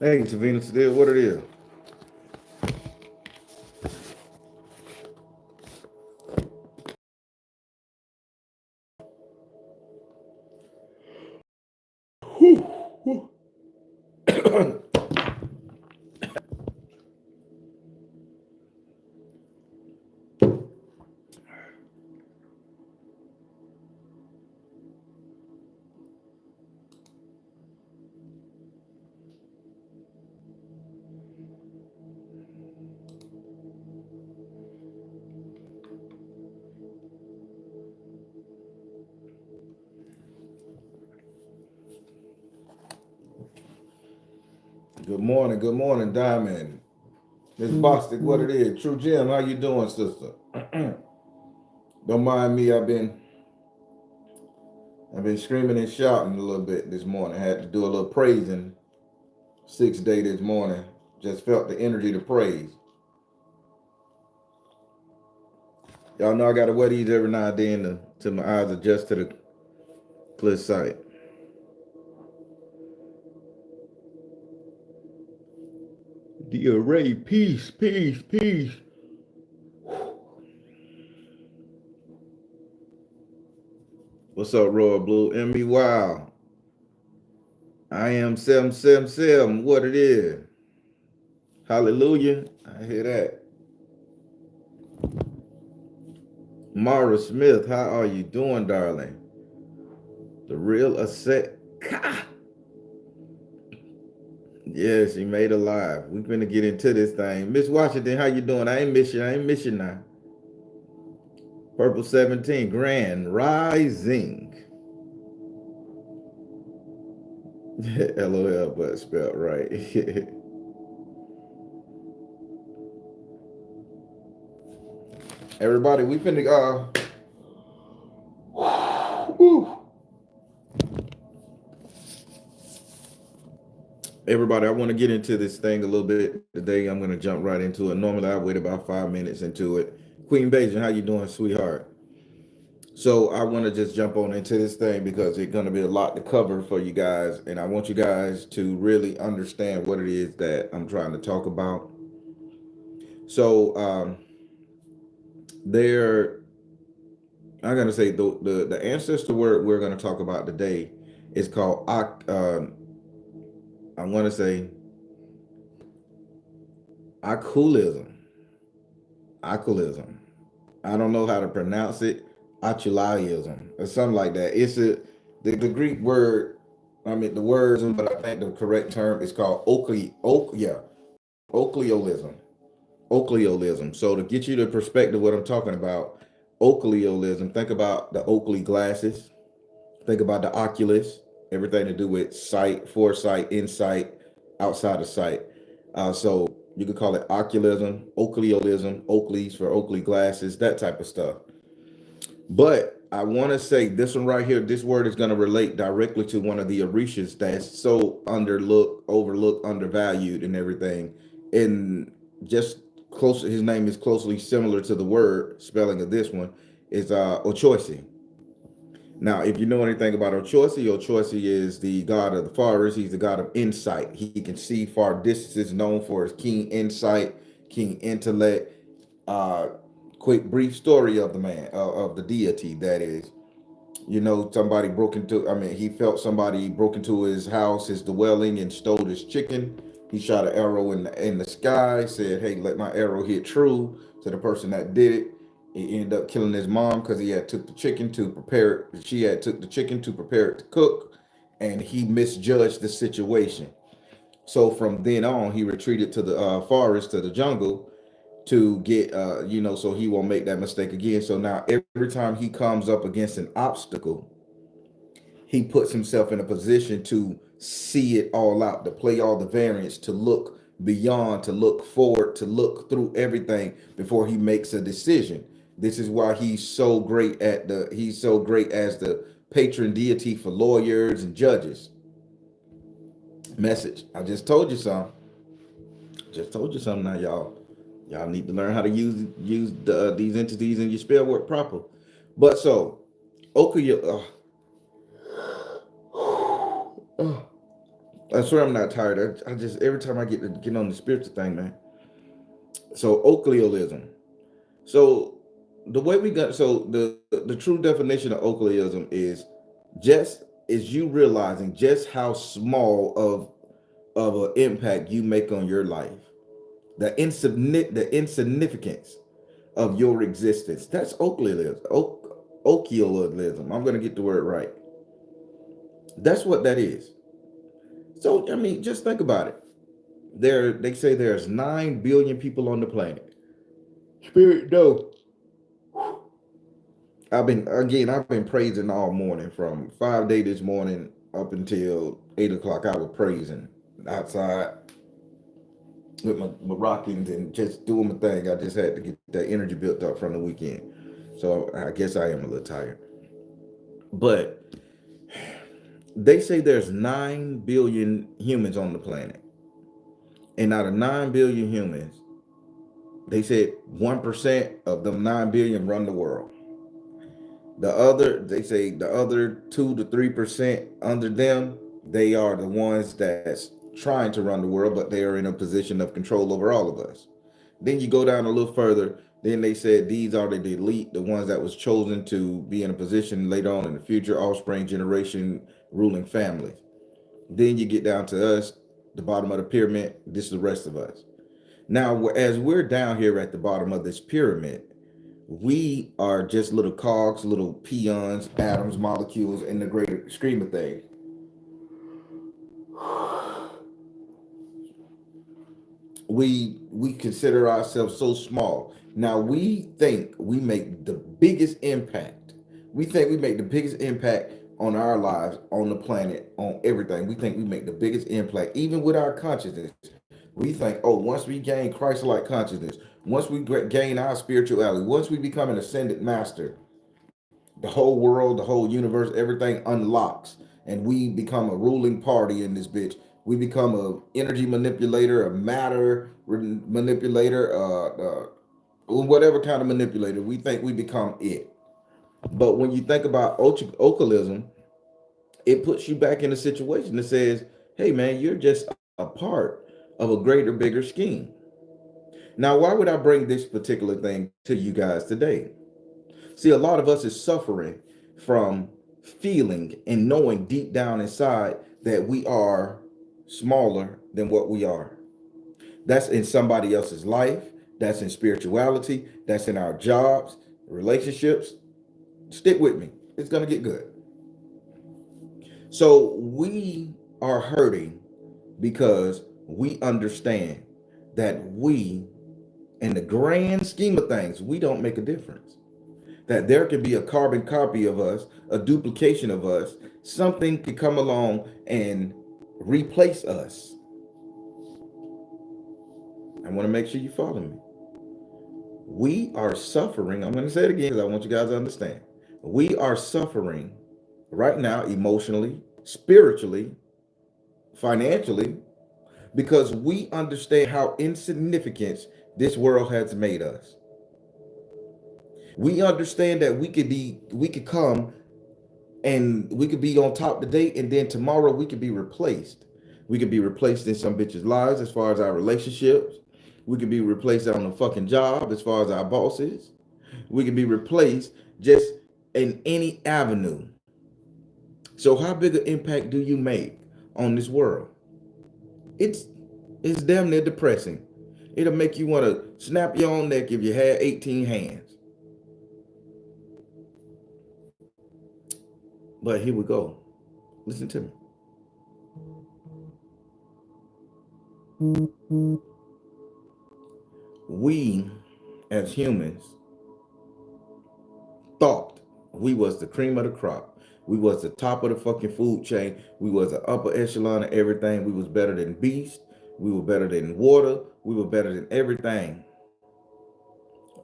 Hey, Savina, still what it is. Good morning, Diamond. Miss Bostic, what it is? True Jim, how you doing, sister? Don't mind me. I've been screaming and shouting a little bit this morning. I had to do a little praising 6th day this morning. Just felt the energy to praise. Y'all know I gotta wear these every now and then to my eyes adjust to the clear sight. The array, peace, peace, peace. What's up, Royal Blue? Emmy, wow. I am 777. What it is? Hallelujah. I hear that. Mara Smith, how are you doing, darling? The real asset. Yes, he made alive. We finna get into this thing. Miss Washington, how you doing? I ain't miss you. I ain't miss you now. Purple 17, Grand Rising. LOL, but spelled right. Everybody, we finna everybody, I want to get into this thing a little bit today. I'm gonna jump right into it. Normally I wait about 5 minutes into it. Queen Beijing, how you doing, sweetheart? So I want to just jump on into this thing because it's going to be a lot to cover for you guys, and I want you guys to really understand what it is that I'm trying to talk about. So there, I'm going to say the ancestor word we're going to talk about today is called I want to say Oculism. Oculism. I don't know how to pronounce it. Occhiolism or something like that. It's the Greek word. I mean the words, but I think the correct term is called Occiolism. Occiolism. So to get you the perspective of what I'm talking about, Occiolism. Think about the Oakley glasses. Think about the Oculus. Everything to do with sight, foresight, insight, outside of sight. So you could call it Occulism, Occiolism, Oakleys for Oakley glasses, that type of stuff. But I want to say this one right here, this word is going to relate directly to one of the Orishas that's so underlooked, overlooked, undervalued, and everything. And just close, his name is closely similar to the word spelling of this one is Ochoisi. Now, if you know anything about Ochoisi, Ochoisi is the god of the forest. He's the god of insight. He can see far distances, known for his keen insight, keen intellect. Uh, Quick, brief story of the man, of the deity, that is. You know, somebody broke into, I mean, he felt somebody broke into his house, his dwelling, and stole his chicken. He shot an arrow in the sky, said, hey, let my arrow hit true to the person that did it. He ended up killing his mom because he had took the chicken to prepare it. She had took the chicken to prepare it to cook, and he misjudged the situation. So from then on, he retreated to the forest, to the jungle, to get so he won't make that mistake again. So now every time he comes up against an obstacle, he puts himself in a position to see it all out, to play all the variants, to look beyond, to look forward, to look through everything before he makes a decision. This is why he's so great as the patron deity for lawyers and judges. Message. I just told you something. Just told you something now, y'all. Y'all need to learn how to use these entities in your spell work proper. But so, Okuya, I swear I'm not tired. I just every time I get on the spiritual thing, man. So Occhiolism. So the way we got the true definition of Oculism is you realizing just how small of an impact you make on your life, the insignificance of your existence. That's Occhiolism. I'm gonna get the word right. That's what that is. So I mean, just think about it. They say there's 9 billion people on the planet. Spirit, no. I've been praising all morning from 5 day this morning up until 8 o'clock. I was praising outside with my rockings and just doing my thing. I just had to get that energy built up from the weekend. So I guess I am a little tired. But they say there's 9 billion humans on the planet. And out of 9 billion humans, they said 1% of them 9 billion run the world. They say the other 2 to 3% under them, they are the ones that's trying to run the world, but they are in a position of control over all of us. Then you go down a little further. Then they said these are the elite, the ones that was chosen to be in a position later on in the future, offspring generation ruling families. Then you get down to us, the bottom of the pyramid. This is the rest of us. Now, as we're down here at the bottom of this pyramid, we are just little cogs, little peons, atoms, molecules in the greater scheme of things. We consider ourselves so small. Now we think we make the biggest impact. We think we make the biggest impact on our lives, on the planet, on everything. We think we make the biggest impact, even with our consciousness. We think, oh, once we gain Christ-like consciousness, once we gain our spirituality, once we become an ascended master, the whole world, the whole universe, everything unlocks, and we become a ruling party in this bitch. We become a energy manipulator, a matter manipulator, whatever kind of manipulator. We think we become it. But when you think about occultism, it puts you back in a situation that says, "Hey, man, you're just a part of a greater, bigger scheme." Now, why would I bring this particular thing to you guys today? See, a lot of us is suffering from feeling and knowing deep down inside that we are smaller than what we are. That's in somebody else's life, that's in spirituality, that's in our jobs, relationships. Stick with me. It's going to get good. So, we are hurting because we understand that we, in the grand scheme of things, we don't make a difference. That there could be a carbon copy of us, a duplication of us, something could come along and replace us. I want to make sure you follow me. We are suffering. I'm going to say it again because I want you guys to understand. We are suffering right now, emotionally, spiritually, financially, because we understand how insignificant this world has made us. We understand that we could come and we could be on top today, and then tomorrow we could be replaced. We could be replaced in some bitches' lives as far as our relationships. We could be replaced on the fucking job as far as our bosses. We could be replaced just in any avenue. So how big an impact do you make on this world? It's it's damn near depressing. It'll make you want to snap your own neck if you had 18 hands. But here we go. Listen to me. We as humans thought we was the cream of the crop. We was the top of the fucking food chain. We was the upper echelon of everything. We was better than beast. We were better than water. We were better than everything.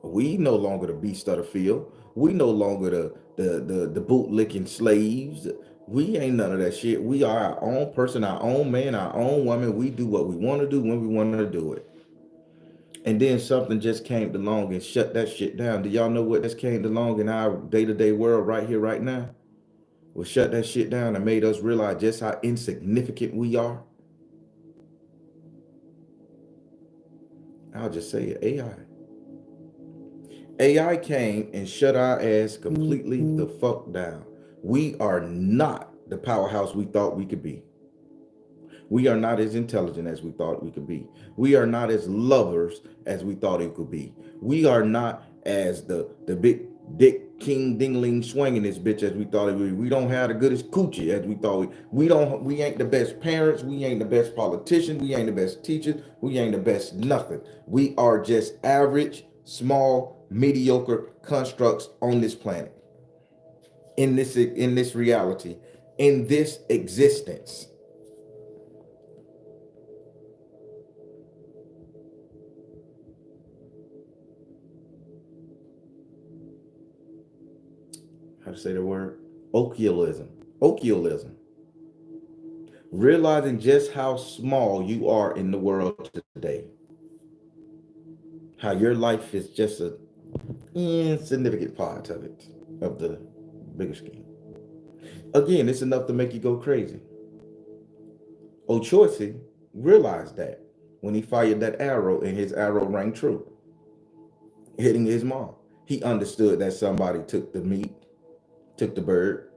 We no longer the beast of the field. We no longer the boot licking slaves. We ain't none of that shit. We are our own person, our own man, our own woman. We do what we want to do when we want to do it. And then something just came along and shut that shit down. Do y'all know what just came along in our day-to-day world right here, right now? Well, shut that shit down and made us realize just how insignificant we are. I'll just say it, AI. AI came and shut our ass completely the fuck down. We are not the powerhouse we thought we could be. We are not as intelligent as we thought we could be. We are not as lovers as we thought it could be. We are not as the big dick king dingling swinging this bitch as we thought it would be. We don't have the goodest coochie as we thought we ain't the best parents, we ain't the best politicians, we ain't the best teachers, we ain't the best nothing. We are just average, small, mediocre constructs on this planet. In this reality, in this existence. How to say the word? Occhiolism. Occhiolism. Realizing just how small you are in the world today. How your life is just a insignificant part of it, of the bigger scheme. Again, it's enough to make you go crazy. Ochoisi realized that when he fired that arrow and his arrow rang true, hitting his mom. He understood that somebody took the meat, took the bird.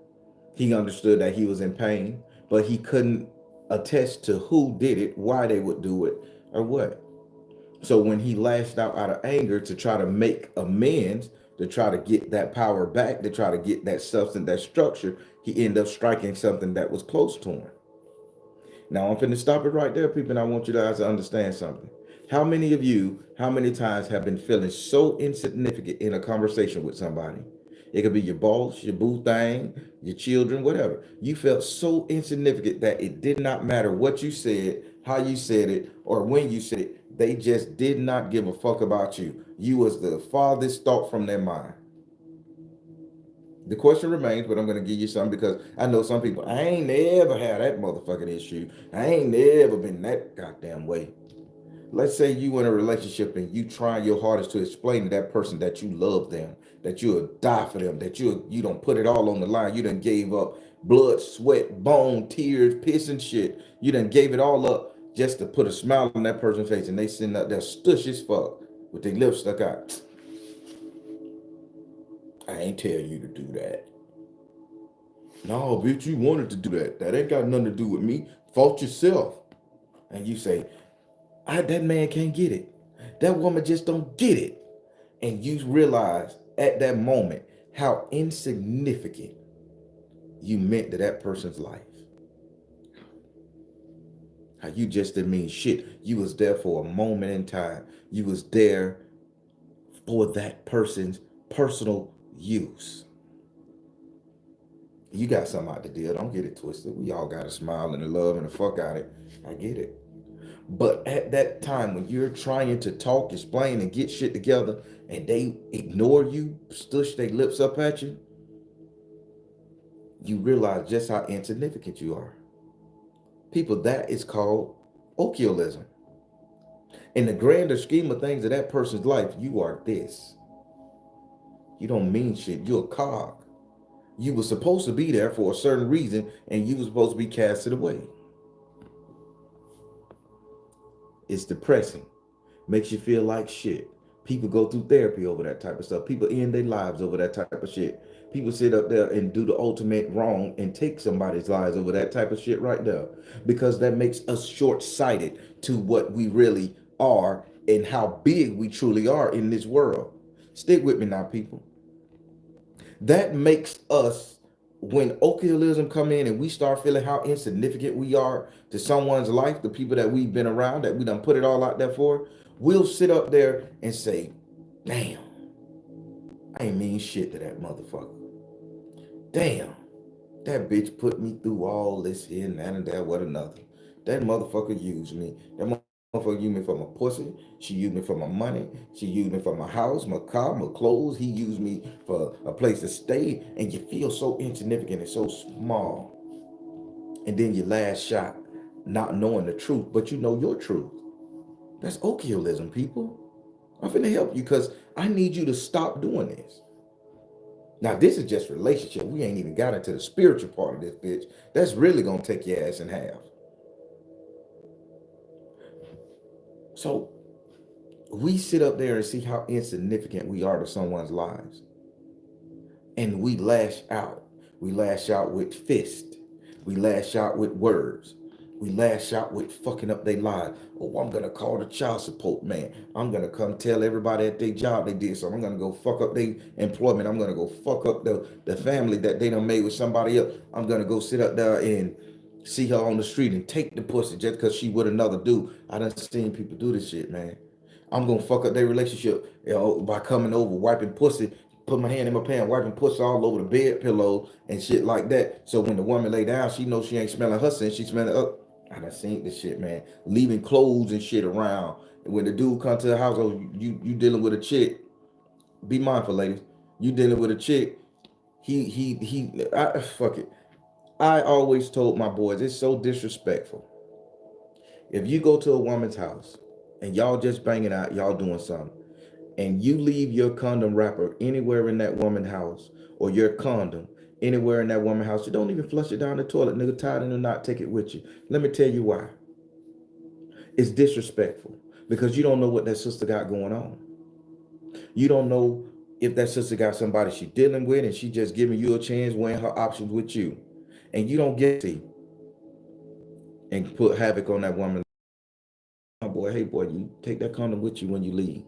He understood that he was in pain, but he couldn't attest to who did it, why they would do it, or what. So when he lashed out of anger to try to make amends, to try to get that power back, to try to get that substance, that structure, he ended up striking something that was close to him. Now I'm finna stop it right there, people, and I want you guys to understand something. How many of you, how many times have been feeling so insignificant in a conversation with somebody? It could be your boss, your boo thing, your children, whatever. You felt so insignificant that it did not matter what you said, how you said it, or when you said it. They just did not give a fuck about you. You was the farthest thought from their mind. The question remains, but I'm going to give you some because I know some people, I ain't never had that motherfucking issue. I ain't never been that goddamn way. Let's say you in a relationship and you trying your hardest to explain to that person that you love them, that you'll die for them, that you don't put it all on the line. You done gave up blood, sweat, bone, tears, piss and shit. You done gave it all up just to put a smile on that person's face, and they sitting up there stush as fuck with their lips stuck out. I ain't tell you to do that. No, bitch, you wanted to do that. That ain't got nothing to do with me. Fault yourself. And you say, that man can't get it. That woman just don't get it. And you realize at that moment how insignificant you meant to that person's life. How you just didn't mean shit. You was there for a moment in time. You was there for that person's personal use. You got something out the deal. Don't get it twisted. We all got a smile and a love and a fuck out it. I get it. But at that time, when you're trying to talk, explain, and get shit together, and they ignore you, stush their lips up at you, you realize just how insignificant you are. People, that is called Occhiolism. In the grander scheme of things of that person's life, you are this. You don't mean shit. You're a cog. You were supposed to be there for a certain reason, and you were supposed to be casted away. It's depressing. Makes you feel like shit. People go through therapy over that type of stuff. People end their lives over that type of shit. People sit up there and do the ultimate wrong and take somebody's lives over that type of shit right there. Because that makes us short-sighted to what we really are and how big we truly are in this world. Stick with me now, people. That makes us, when Oculism come in and we start feeling how insignificant we are to someone's life, the people that we've been around, that we done put it all out there for, we'll sit up there and say, damn, I ain't mean shit to that motherfucker. Damn, that bitch put me through all this here and that and that, what another. That motherfucker used me. That motherfucker used me for my pussy. She used me for my money. She used me for my house, my car, my clothes. He used me for a place to stay. And you feel so insignificant and so small. And then your last shot, not knowing the truth, but you know your truth. That's Occhiolism, people. I'm finna help you because I need you to stop doing this. Now, this is just relationship. We ain't even got into the spiritual part of this bitch. That's really gonna take your ass in half. So We sit up there and see how insignificant we are to someone's lives, and we lash out. We lash out with fist. We lash out with words. We lash out with fucking up their lives. Oh, I'm gonna call the child support man. I'm gonna come tell everybody at their job they did something. I'm gonna go fuck up their employment. I'm gonna go fuck up the family that they done made with somebody else. I'm gonna go sit up there and see her on the street and take the pussy just because she with another dude. I done seen people do this shit, man. I'm gonna fuck up their relationship, by coming over, wiping pussy, put my hand in my pants, wiping pussy all over the bed pillow and shit like that. So when the woman lay down, she knows she ain't smelling her scent, she smelling up. I done seen this shit, man. Leaving clothes and shit around. And when the dude come to the house, oh, you dealing with a chick. Be mindful, ladies. You dealing with a chick. Fuck it. I always told my boys, it's so disrespectful. If you go to a woman's house and y'all just banging out, y'all doing something, and you leave your condom wrapper anywhere in that woman's house, or your condom anywhere in that woman's house, you don't even flush it down the toilet, nigga, tied in or not, take it with you. Let me tell you why. It's disrespectful because you don't know what that sister got going on. You don't know if that sister got somebody she dealing with and she just giving you a chance, weighing her options with you. And you don't get to and put havoc on that woman. Oh boy, hey boy, you take that condom with you when you leave.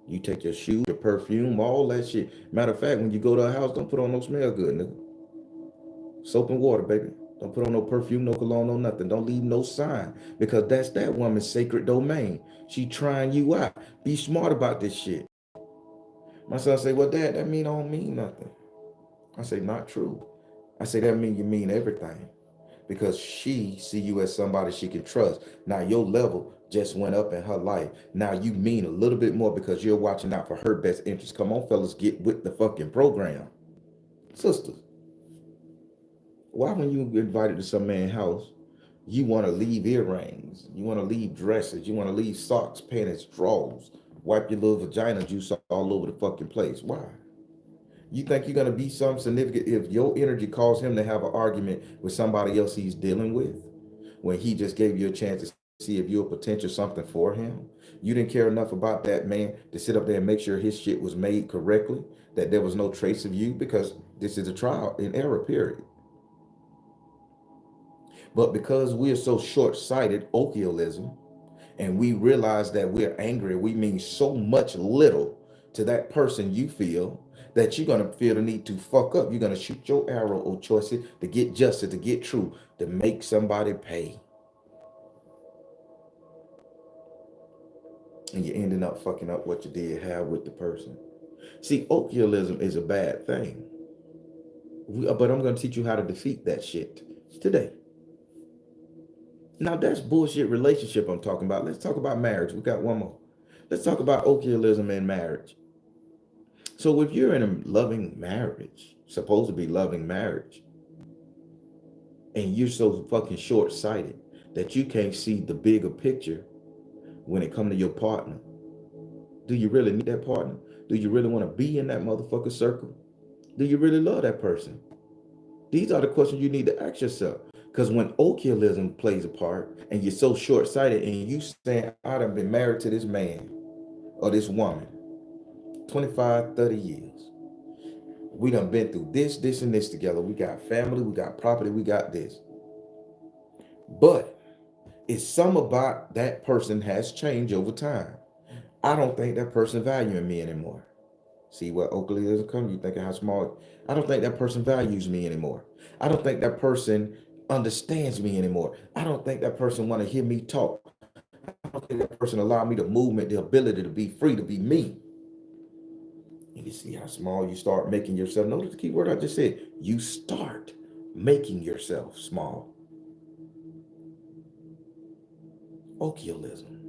You take your shoes, your perfume, all that shit. Matter of fact, when you go to a house, don't put on no smell good, nigga. Soap and water, baby. Don't put on no perfume, no cologne, no nothing. Don't leave no sign because that's that woman's sacred domain. She trying you out. Be smart about this shit. My son say, well, Dad, that mean I don't mean nothing. I say, not true. I say, that mean you mean everything because she see you as somebody she can trust. Now your level just went up in her life. Now you mean a little bit more because you're watching out for her best interest. Come on, fellas, get with the fucking program. Sisters, why when you invited to some man's house, you want to leave earrings, you want to leave dresses, you want to leave socks, panties, drawers, wipe your little vagina juice all over the fucking place? Why? You think you're gonna be something significant if your energy caused him to have an argument with somebody else he's dealing with when he just gave you a chance to see if you're a potential something for him? You didn't care enough about that man to sit up there and make sure his shit was made correctly, that there was no trace of you, because this is a trial and error period. But because we're so short-sighted, Occhiolism, and we realize that we're angry, we mean so much little to that person you feel that you're gonna feel the need to fuck up. You're gonna shoot your arrow, or choice it to get justice, to get truth, to make somebody pay. And you're ending up fucking up what you did have with the person. See, Occhiolism is a bad thing. But I'm gonna teach you how to defeat that shit today. Now that's bullshit relationship I'm talking about. Let's talk about marriage. We got one more. Let's talk about Occhiolism and marriage. So if you're in a loving marriage, supposed to be loving marriage, and you're so fucking short-sighted that you can't see the bigger picture when it comes to your partner, do you really need that partner? Do you really want to be in that motherfucker circle? Do you really love that person? These are the questions you need to ask yourself. Because when Occhiolism plays a part and you're so short-sighted and you saying, I done been married to this man or this woman 25, 30 years. We done been through this, and this together. We got family, we got property, we got this. But it's some about that person has changed over time. I don't think that person valuing me anymore. See what Oculism comes, you thinking how small. I don't think that person values me anymore. I don't think that person understands me anymore. I don't think that person want to hear me talk. I don't think that person allow me the movement, the ability to be free, to be me. And you see how small you start making yourself. Notice the key word I just said. You start making yourself small. Occhiolism.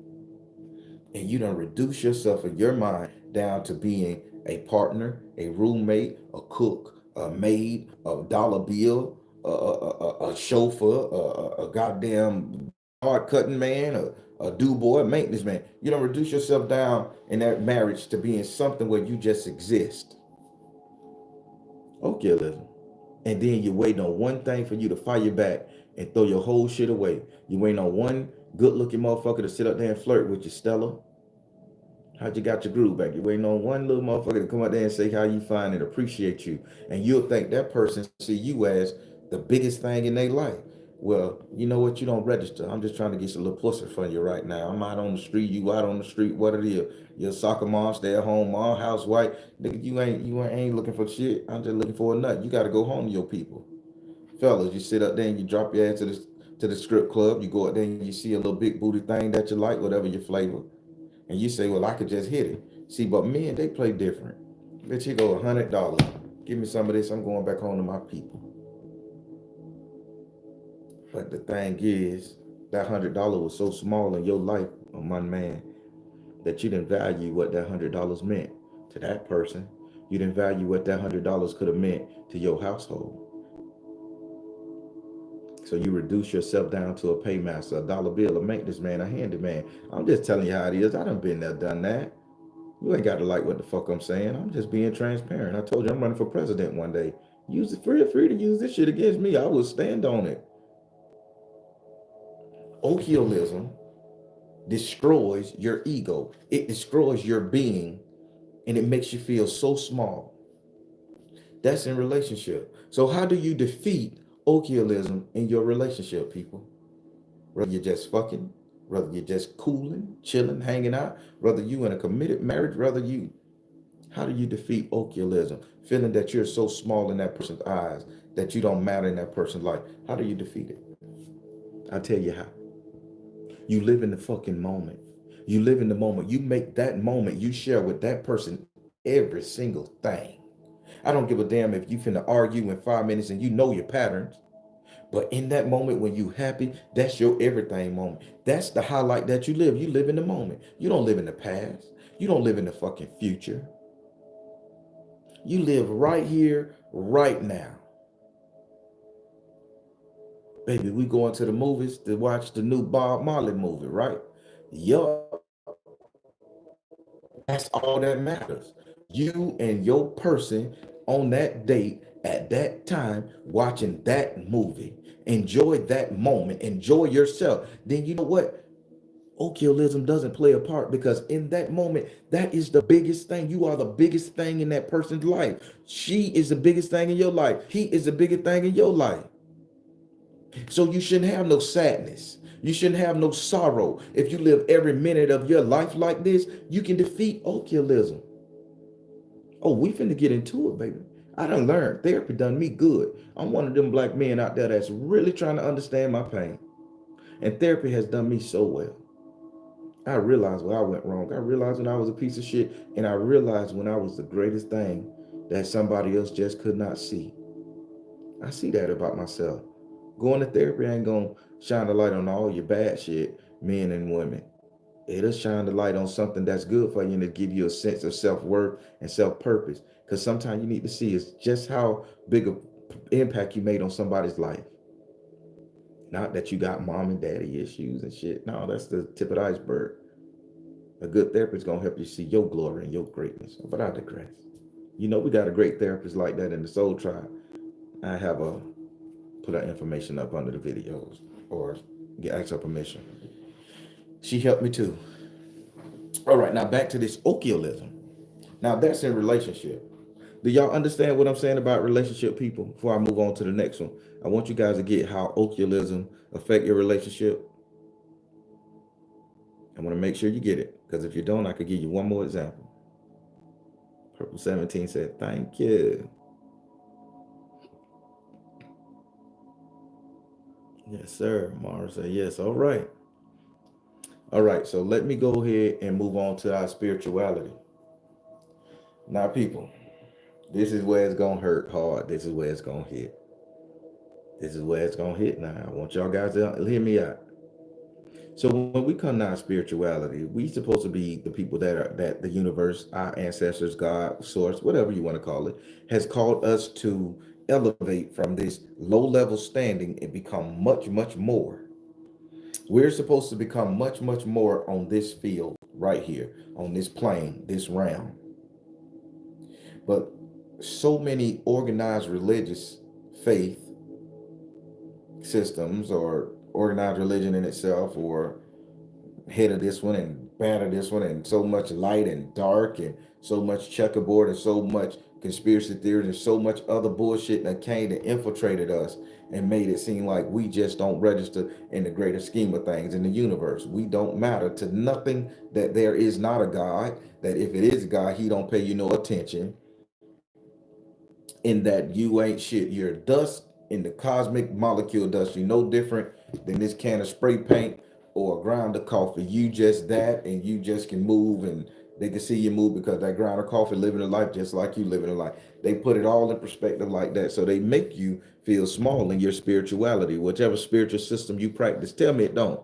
And you don't reduce yourself in your mind down to being a partner, a roommate, a cook, a maid, a dollar bill, a chauffeur, a goddamn hard cutting man, a do boy, maintenance man. You don't reduce yourself down in that marriage to being something where you just exist. Occhiolism. And then you're waiting on one thing for you to fire back and throw your whole shit away. You waiting on one good looking motherfucker to sit up there and flirt with you, Stella. How'd you got your groove back? You're waiting on one little motherfucker to come out there and say how you find and appreciate you. And you'll think that person see you as the biggest thing in their life. Well, you know what? You don't register. I'm just trying to get some little pussy for you right now. I'm out on the street. You out on the street. What it is? You're a soccer mom, stay at home mom, housewife. Nigga, you ain't looking for shit. I'm just looking for a nut. You got to go home to your people. Fellas, you sit up there and you drop your ass to the strip club. You go up there and you see a little big booty thing that you like, whatever your flavor. And you say, well, I could just hit it. See, but men, they play different. Bitch, here go $100. Give me some of this. I'm going back home to my people. But the thing is, that $100 was so small in your life, oh my man, that you didn't value what that $100 meant to that person. You didn't value what that $100 could have meant to your household. So you reduce yourself down to a paymaster, a dollar bill, a maintenance man, a handyman. I'm just telling you how it is. I done been there, done that. You ain't got to like what the fuck I'm saying. I'm just being transparent. I told you I'm running for president one day. Use it free to use this shit against me. I will stand on it. Occhiolism destroys your ego. It destroys your being and it makes you feel so small. That's in relationship. So how do you defeat Occhiolism in your relationship, people? Whether you're just fucking, whether you're just cooling, chilling, hanging out, whether you in a committed marriage, how do you defeat Occhiolism? Feeling that you're so small in that person's eyes, that you don't matter in that person's life. How do you defeat it? I'll tell you how. You live in the fucking moment. You live in the moment. You make that moment you share with that person every single thing. I don't give a damn if you finna argue in 5 minutes and you know your patterns. But in that moment when you happy, that's your everything moment. That's the highlight that you live. You live in the moment. You don't live in the past. You don't live in the fucking future. You live right here, right now. Baby, we going to the movies to watch the new Bob Marley movie, right? Yup. That's all that matters. You and your person on that date at that time watching that movie. Enjoy that moment. Enjoy yourself. Then you know what? Occhiolism doesn't play a part because in that moment, that is the biggest thing. You are the biggest thing in that person's life. She is the biggest thing in your life. He is the biggest thing in your life. So you shouldn't have no sadness. You shouldn't have no sorrow. If you live every minute of your life like this, you can defeat Occhiolism. Oh, we finna get into it, baby. I done learned. Therapy done me good. I'm one of them black men out there that's really trying to understand my pain. And therapy has done me so well. I realized where I went wrong. I realized when I was a piece of shit. And I realized when I was the greatest thing that somebody else just could not see. I see that about myself. Going to therapy ain't gonna shine the light on all your bad shit, men and women. It'll shine the light on something that's good for you and to give you a sense of self-worth and self-purpose. Because sometimes you need to see is just how big of impact you made on somebody's life. Not that you got mom and daddy issues and shit. No, that's the tip of the iceberg. A good therapist gonna help you see your glory and your greatness. But I digress. You know we got a great therapist like that in the Soul Tribe. I have a put our information up under the videos or get ask her permission. She helped me too. All right, now back to this Occhiolism. Now that's in relationship. Do y'all understand what I'm saying about relationship, people? Before I move on to the next one, I want you guys to get how Occhiolism affect your relationship. I want to make sure you get it, because if you don't, I could give you one more example. Purple 17 said, "Thank you." Yes, sir. Mara said, "Yes." All right. All right. So let me go ahead and move on to our spirituality. Now, people, this is where it's gonna hurt hard. This is where it's gonna hit. This is where it's gonna hit. Now, I want y'all guys to hear me out. So when we come to our spirituality, we supposed to be the people that the universe, our ancestors, God, source, whatever you want to call it, has called us to elevate from this low level standing and become much, much more. We're supposed to become much, much more on this field right here, on this plane, this realm. But so many organized religious faith systems or organized religion in itself or head of this one and banner this one, and so much light and dark, and so much checkerboard, and so much conspiracy theories, and so much other bullshit that came and infiltrated us and made it seem like we just don't register in the greater scheme of things in the universe. We don't matter to nothing, that there is not a God, that if it is God, he don't pay you no attention, in that you ain't shit. You're dust in the cosmic molecule dust. You're no different than this can of spray paint or a ground of coffee. You just that, and you just can move, and they can see you move because that ground of coffee living a life just like you living a life. They put it all in perspective like that. So they make you feel small in your spirituality, whichever spiritual system you practice. Tell me it don't.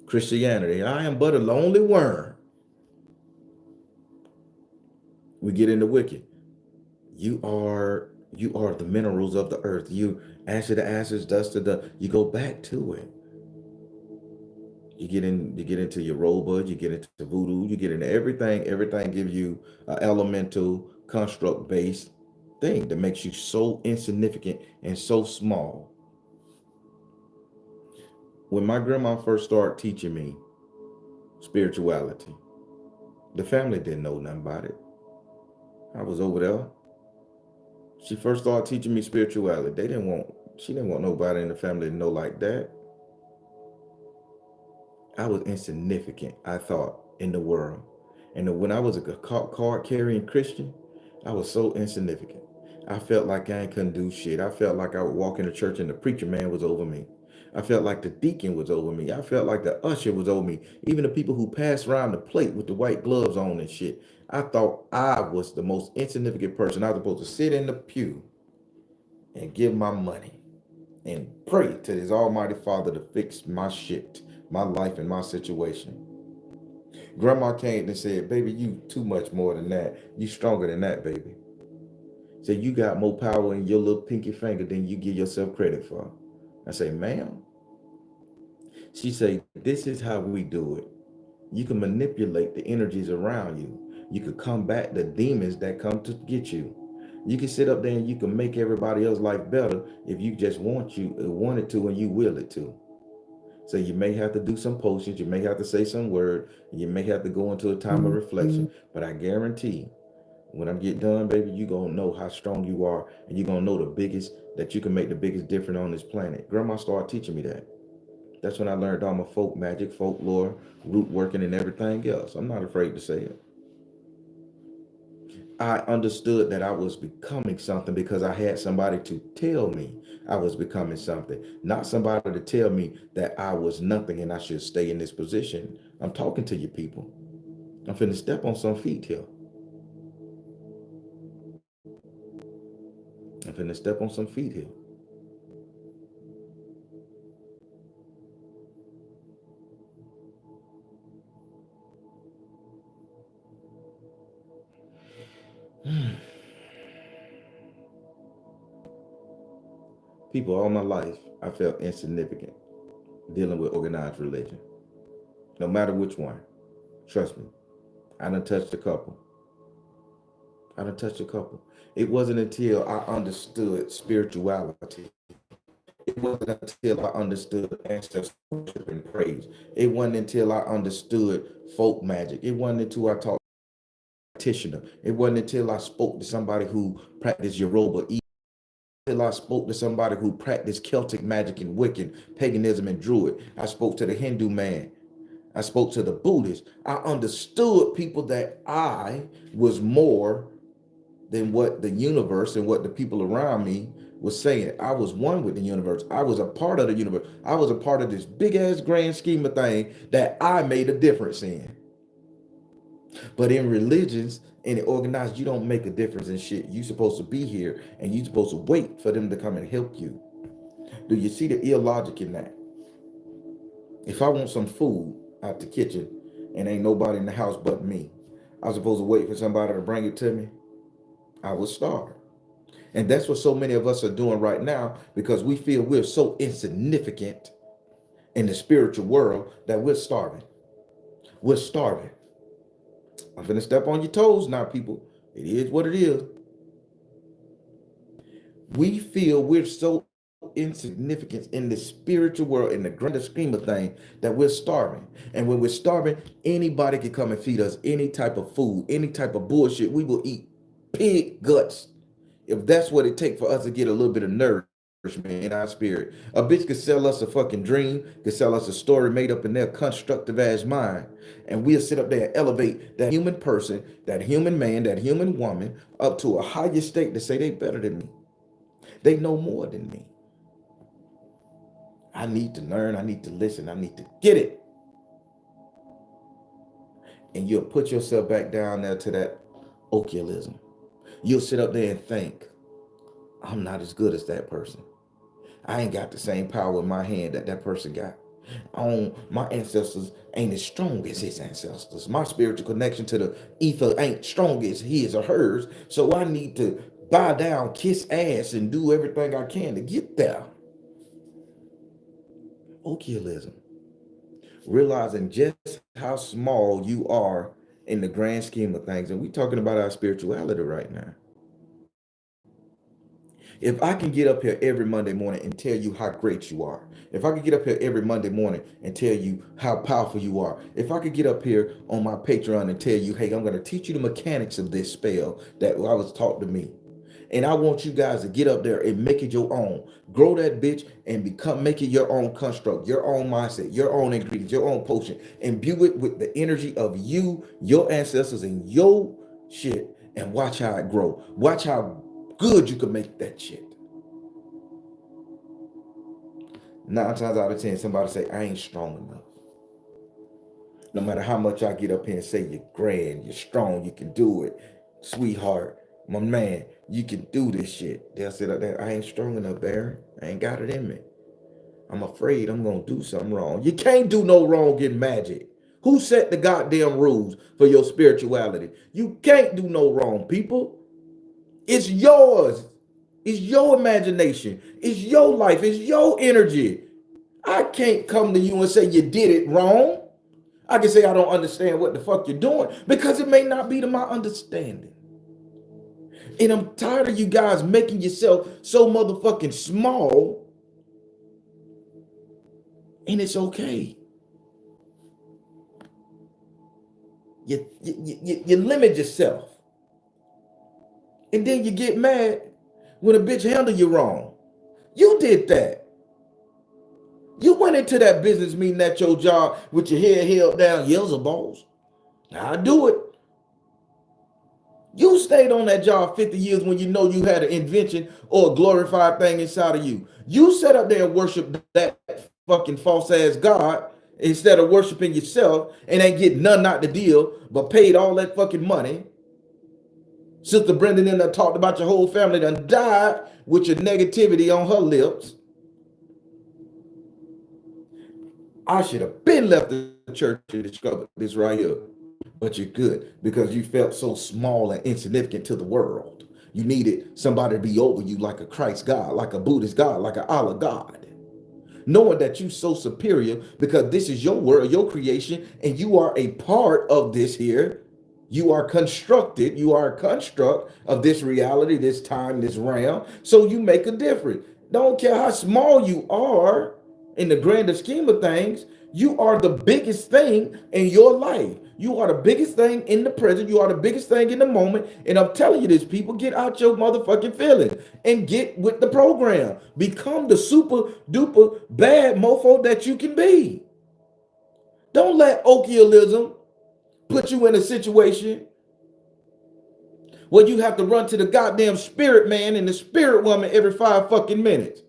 Christianity, I am but a lonely worm. We get into wicked. You are the minerals of the earth. You ash of the ashes, dust of the, you go back to it. You get into your robot, you get into voodoo, you get into everything gives you an elemental construct based thing that makes you so insignificant and so small. When my grandma first started teaching me spirituality, the family didn't know nothing about it. I was over there. She first started teaching me spirituality. She didn't want nobody in the family to know like that. I was insignificant, I thought, in the world. And when I was a card carrying Christian, I was so insignificant. I felt like I couldn't do shit. I felt like I would walk into church and the preacher man was over me. I felt like the deacon was over me. I felt like the usher was over me. Even the people who passed around the plate with the white gloves on and shit. I thought I was the most insignificant person. I was supposed to sit in the pew and give my money and pray to his almighty father to fix my shit, my life, and my situation. Grandma came and said, baby, you too much more than that. You stronger than that, baby. Said you got more power in your little pinky finger than you give yourself credit for. I say, ma'am. She said, this is how we do it. You can manipulate the energies around you. You can combat the demons that come to get you. You can sit up there and you can make everybody else's life better if you just want it to, and you will it to. So you may have to do some potions, you may have to say some word, you may have to go into a time of reflection. But I guarantee when I get done, baby, you're gonna know how strong you are, and you're gonna know the biggest that you can make the biggest difference on this planet. Grandma started teaching me that. That's when I learned all my folk magic, folklore, root working, and everything else. I'm not afraid to say it. I understood that I was becoming something because I had somebody to tell me I was becoming something, not somebody to tell me that I was nothing and I should stay in this position. I'm talking to you people. I'm finna step on some feet here. I'm finna step on some feet here. People, all my life, I felt insignificant dealing with organized religion, no matter which one. Trust me, I done touched a couple. I done touched a couple. It wasn't until I understood spirituality. It wasn't until I understood ancestor worship and praise. It wasn't until I understood folk magic. It wasn't until I taught practitioner. It wasn't until I spoke to somebody who practiced Yoruba. Until I spoke to somebody who practiced Celtic magic and Wiccan, paganism and Druid. I spoke to the Hindu man. I spoke to the Buddhist. I understood people that I was more than what the universe and what the people around me was saying. I was one with the universe. I was a part of the universe. I was a part of this big ass grand scheme of thing that I made a difference in. But in religions and organized, you don't make a difference in shit. You supposed to be here and you supposed to wait for them to come and help you. Do you see the illogic in that? If I want some food out the kitchen and ain't nobody in the house but me, I was supposed to wait for somebody to bring it to me. I would starve. And that's what so many of us are doing right now because we feel we're so insignificant in the spiritual world that we're starving. We're starving. I'm finna step on your toes now, people. It is what it is. We feel we're so insignificance in the spiritual world, in the grander scheme of things, that we're starving. And when we're starving, anybody can come and feed us any type of food, any type of bullshit. We will eat pig guts if that's what it takes for us to get a little bit of nourishment in our spirit. A bitch could sell us a fucking dream, could sell us a story made up in their constructive ass mind, and we'll sit up there and elevate that human person, that human man, that human woman up to a higher state to say they better than me. They know more than me. I need to learn, I need to listen, I need to get it. And you'll put yourself back down there to that Occhiolism. You'll sit up there and think, I'm not as good as that person. I ain't got the same power in my hand that that person got. My ancestors ain't as strong as his ancestors. My spiritual connection to the ether ain't strong as his or hers. So I need to bow down, kiss ass, and do everything I can to get there. Occhiolism. Realizing just how small you are in the grand scheme of things. And we're talking about our spirituality right now. If I can get up here every Monday morning and tell you how great you are, if I could get up here every Monday morning and tell you how powerful you are, if I could get up here on my Patreon and tell you, hey, I'm going to teach you the mechanics of this spell that I was taught to me. And I want you guys to get up there and make it your own. Grow that bitch and make it your own construct, your own mindset, your own ingredients, your own potion. Imbue it with the energy of you, your ancestors, and your shit. And watch how it grow. Watch how good you can make that shit. 9 times out of 10, somebody say, I ain't strong enough. No matter how much I get up here and say you're grand, you're strong, you can do it. Sweetheart, my man, you can do this shit. They'll say like that, I ain't strong enough, Baron. I ain't got it in me. I'm afraid I'm gonna do something wrong. You can't do no wrong in magic. Who set the goddamn rules for your spirituality? You can't do no wrong, people. It's yours. It's your imagination. It's your life. It's your energy. I can't come to you and say you did it wrong. I can say I don't understand what the fuck you're doing because it may not be to my understanding. And I'm tired of you guys making yourself so motherfucking small. And it's okay. You limit yourself. And then you get mad when a bitch handle you wrong. You did that. You went into that business meeting at your job with your head held down, yells of balls. I do it. You stayed on that job 50 years when you know you had an invention or a glorified thing inside of you. You sat up there and worshiped that fucking false ass God instead of worshiping yourself and ain't getting none out the deal, but paid all that fucking money. Sister Brenda and them talked about your whole family done died with your negativity on her lips. I should have been left the church and discovered this right here. But you're good because you felt so small and insignificant to the world. You needed somebody to be over you like a Christ God, like a Buddhist God, like an Allah God. Knowing that you're so superior because this is your world, your creation, and you are a part of this here. You are constructed, you are a construct of this reality, this time, this realm. So you make a difference. Don't care how small you are in the grander scheme of things, you are the biggest thing in your life. You are the biggest thing in the present. You are the biggest thing in the moment. And I'm telling you this, people, get out your motherfucking feelings and get with the program. Become the super duper bad mofo that you can be. Don't let Occhiolism put you in a situation where you have to run to the goddamn spirit man and the spirit woman every 5 fucking minutes.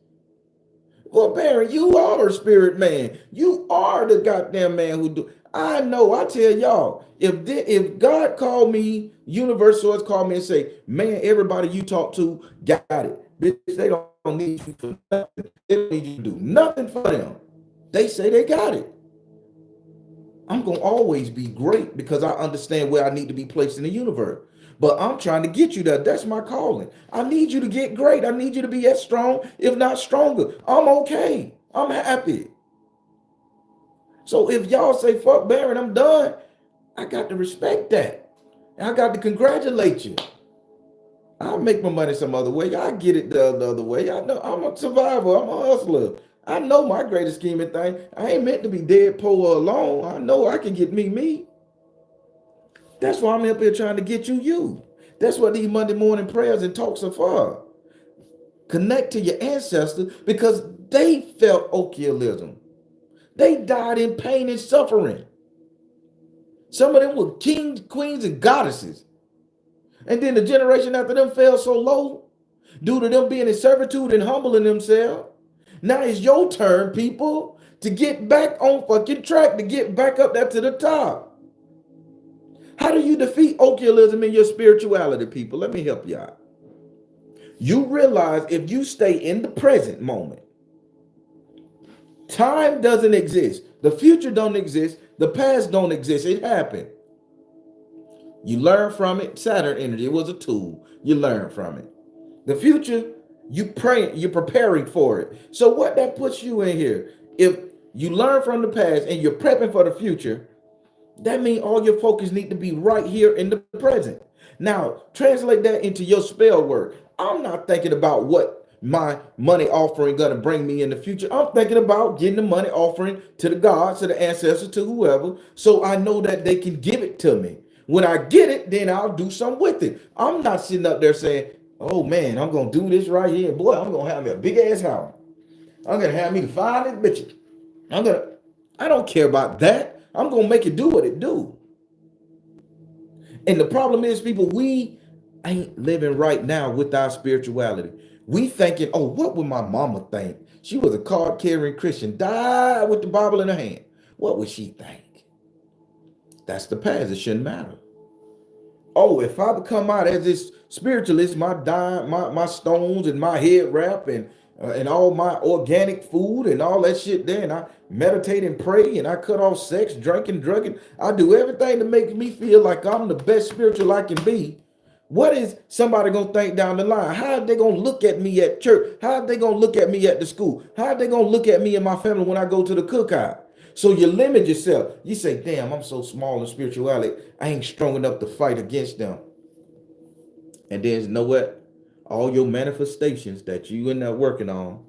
Well, Barry, you are a spirit man. You are the goddamn man who do. I know. I tell y'all, if God called me, universe source called me and say, man, everybody you talk to got it. Bitch, they don't need you for nothing. They don't need you to do nothing for them. They say they got it. I'm going to always be great because I understand where I need to be placed in the universe. But I'm trying to get you there. That's my calling. I need you to get great. I need you to be as strong, if not stronger. I'm okay. I'm happy. So if y'all say, fuck Baron, I'm done, I got to respect that. And I got to congratulate you. I'll make my money some other way. I get it the other way. I know I'm a survivor. I'm a hustler. I know my greatest scheming thing. I ain't meant to be dead, poor, or alone. I know I can get me. That's why I'm up here trying to get you. That's what these Monday morning prayers and talks are for. Connect to your ancestors because they felt Occhiolism. They died in pain and suffering. Some of them were kings, queens, and goddesses. And then the generation after them fell so low due to them being in servitude and humbling themselves. Now it's your turn, people, to get back on fucking track, to get back up there to the top. How do you defeat Occhiolism in your spirituality, people? Let me help you out. You realize if you stay in the present moment, time doesn't exist. The future don't exist. The past don't exist. It happened. You learn from it. Saturn energy, it was a tool. You learn from it. The future, you're preparing for it. So what that puts you in here, if you learn from the past and you're prepping for the future, that means all your focus need to be right here in the present. Now, translate that into your spell word. I'm not thinking about what my money offering gonna bring me in the future. I'm thinking about getting the money offering to the gods, to the ancestors, to whoever, so I know that they can give it to me. When I get it, then I'll do something with it. I'm not sitting up there saying, oh man, I'm gonna do this right here. Boy, I'm gonna have me a big ass house. I'm gonna have me to find this bitch. I don't care about that. I'm gonna make it do what it do. And the problem is, people, we ain't living right now with our spirituality. We thinking, oh, what would my mama think? She was a card-carrying Christian, died with the Bible in her hand. What would she think? That's the past. It shouldn't matter. Oh, if I become out as this spiritualist, my stones and my head wrap and all my organic food and all that shit there, and I meditate and pray and I cut off sex, drinking, drugging. I do everything to make me feel like I'm the best spiritual I can be. What is somebody gonna think down the line? How are they gonna look at me at church? How are they gonna look at me at the school? How are they gonna look at me and my family when I go to the cookout? So you limit yourself. You say, damn, I'm so small in spirituality. I ain't strong enough to fight against them. And then you know what? All your manifestations that you end up working on,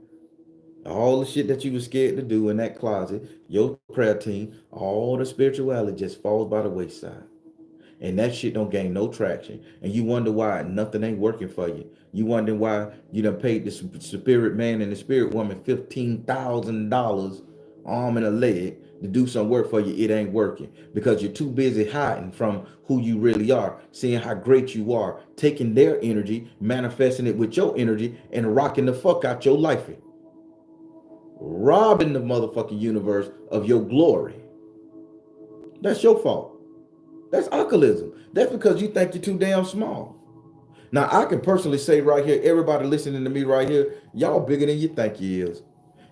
all the shit that you were scared to do in that closet, your prayer team, all the spirituality just falls by the wayside. And that shit don't gain no traction. And you wonder why nothing ain't working for you. You wonder why you done paid the spirit man and the spirit woman $15,000 arm and a leg to do some work for you. It ain't working because you're too busy hiding from who you really are, seeing how great you are, taking their energy, manifesting it with your energy, and rocking the fuck out your life. Robbing the motherfucking universe of your glory. That's your fault. That's Occulism. That's because you think you're too damn small. Now, I can personally say right here, everybody listening to me right here, y'all bigger than you think you is.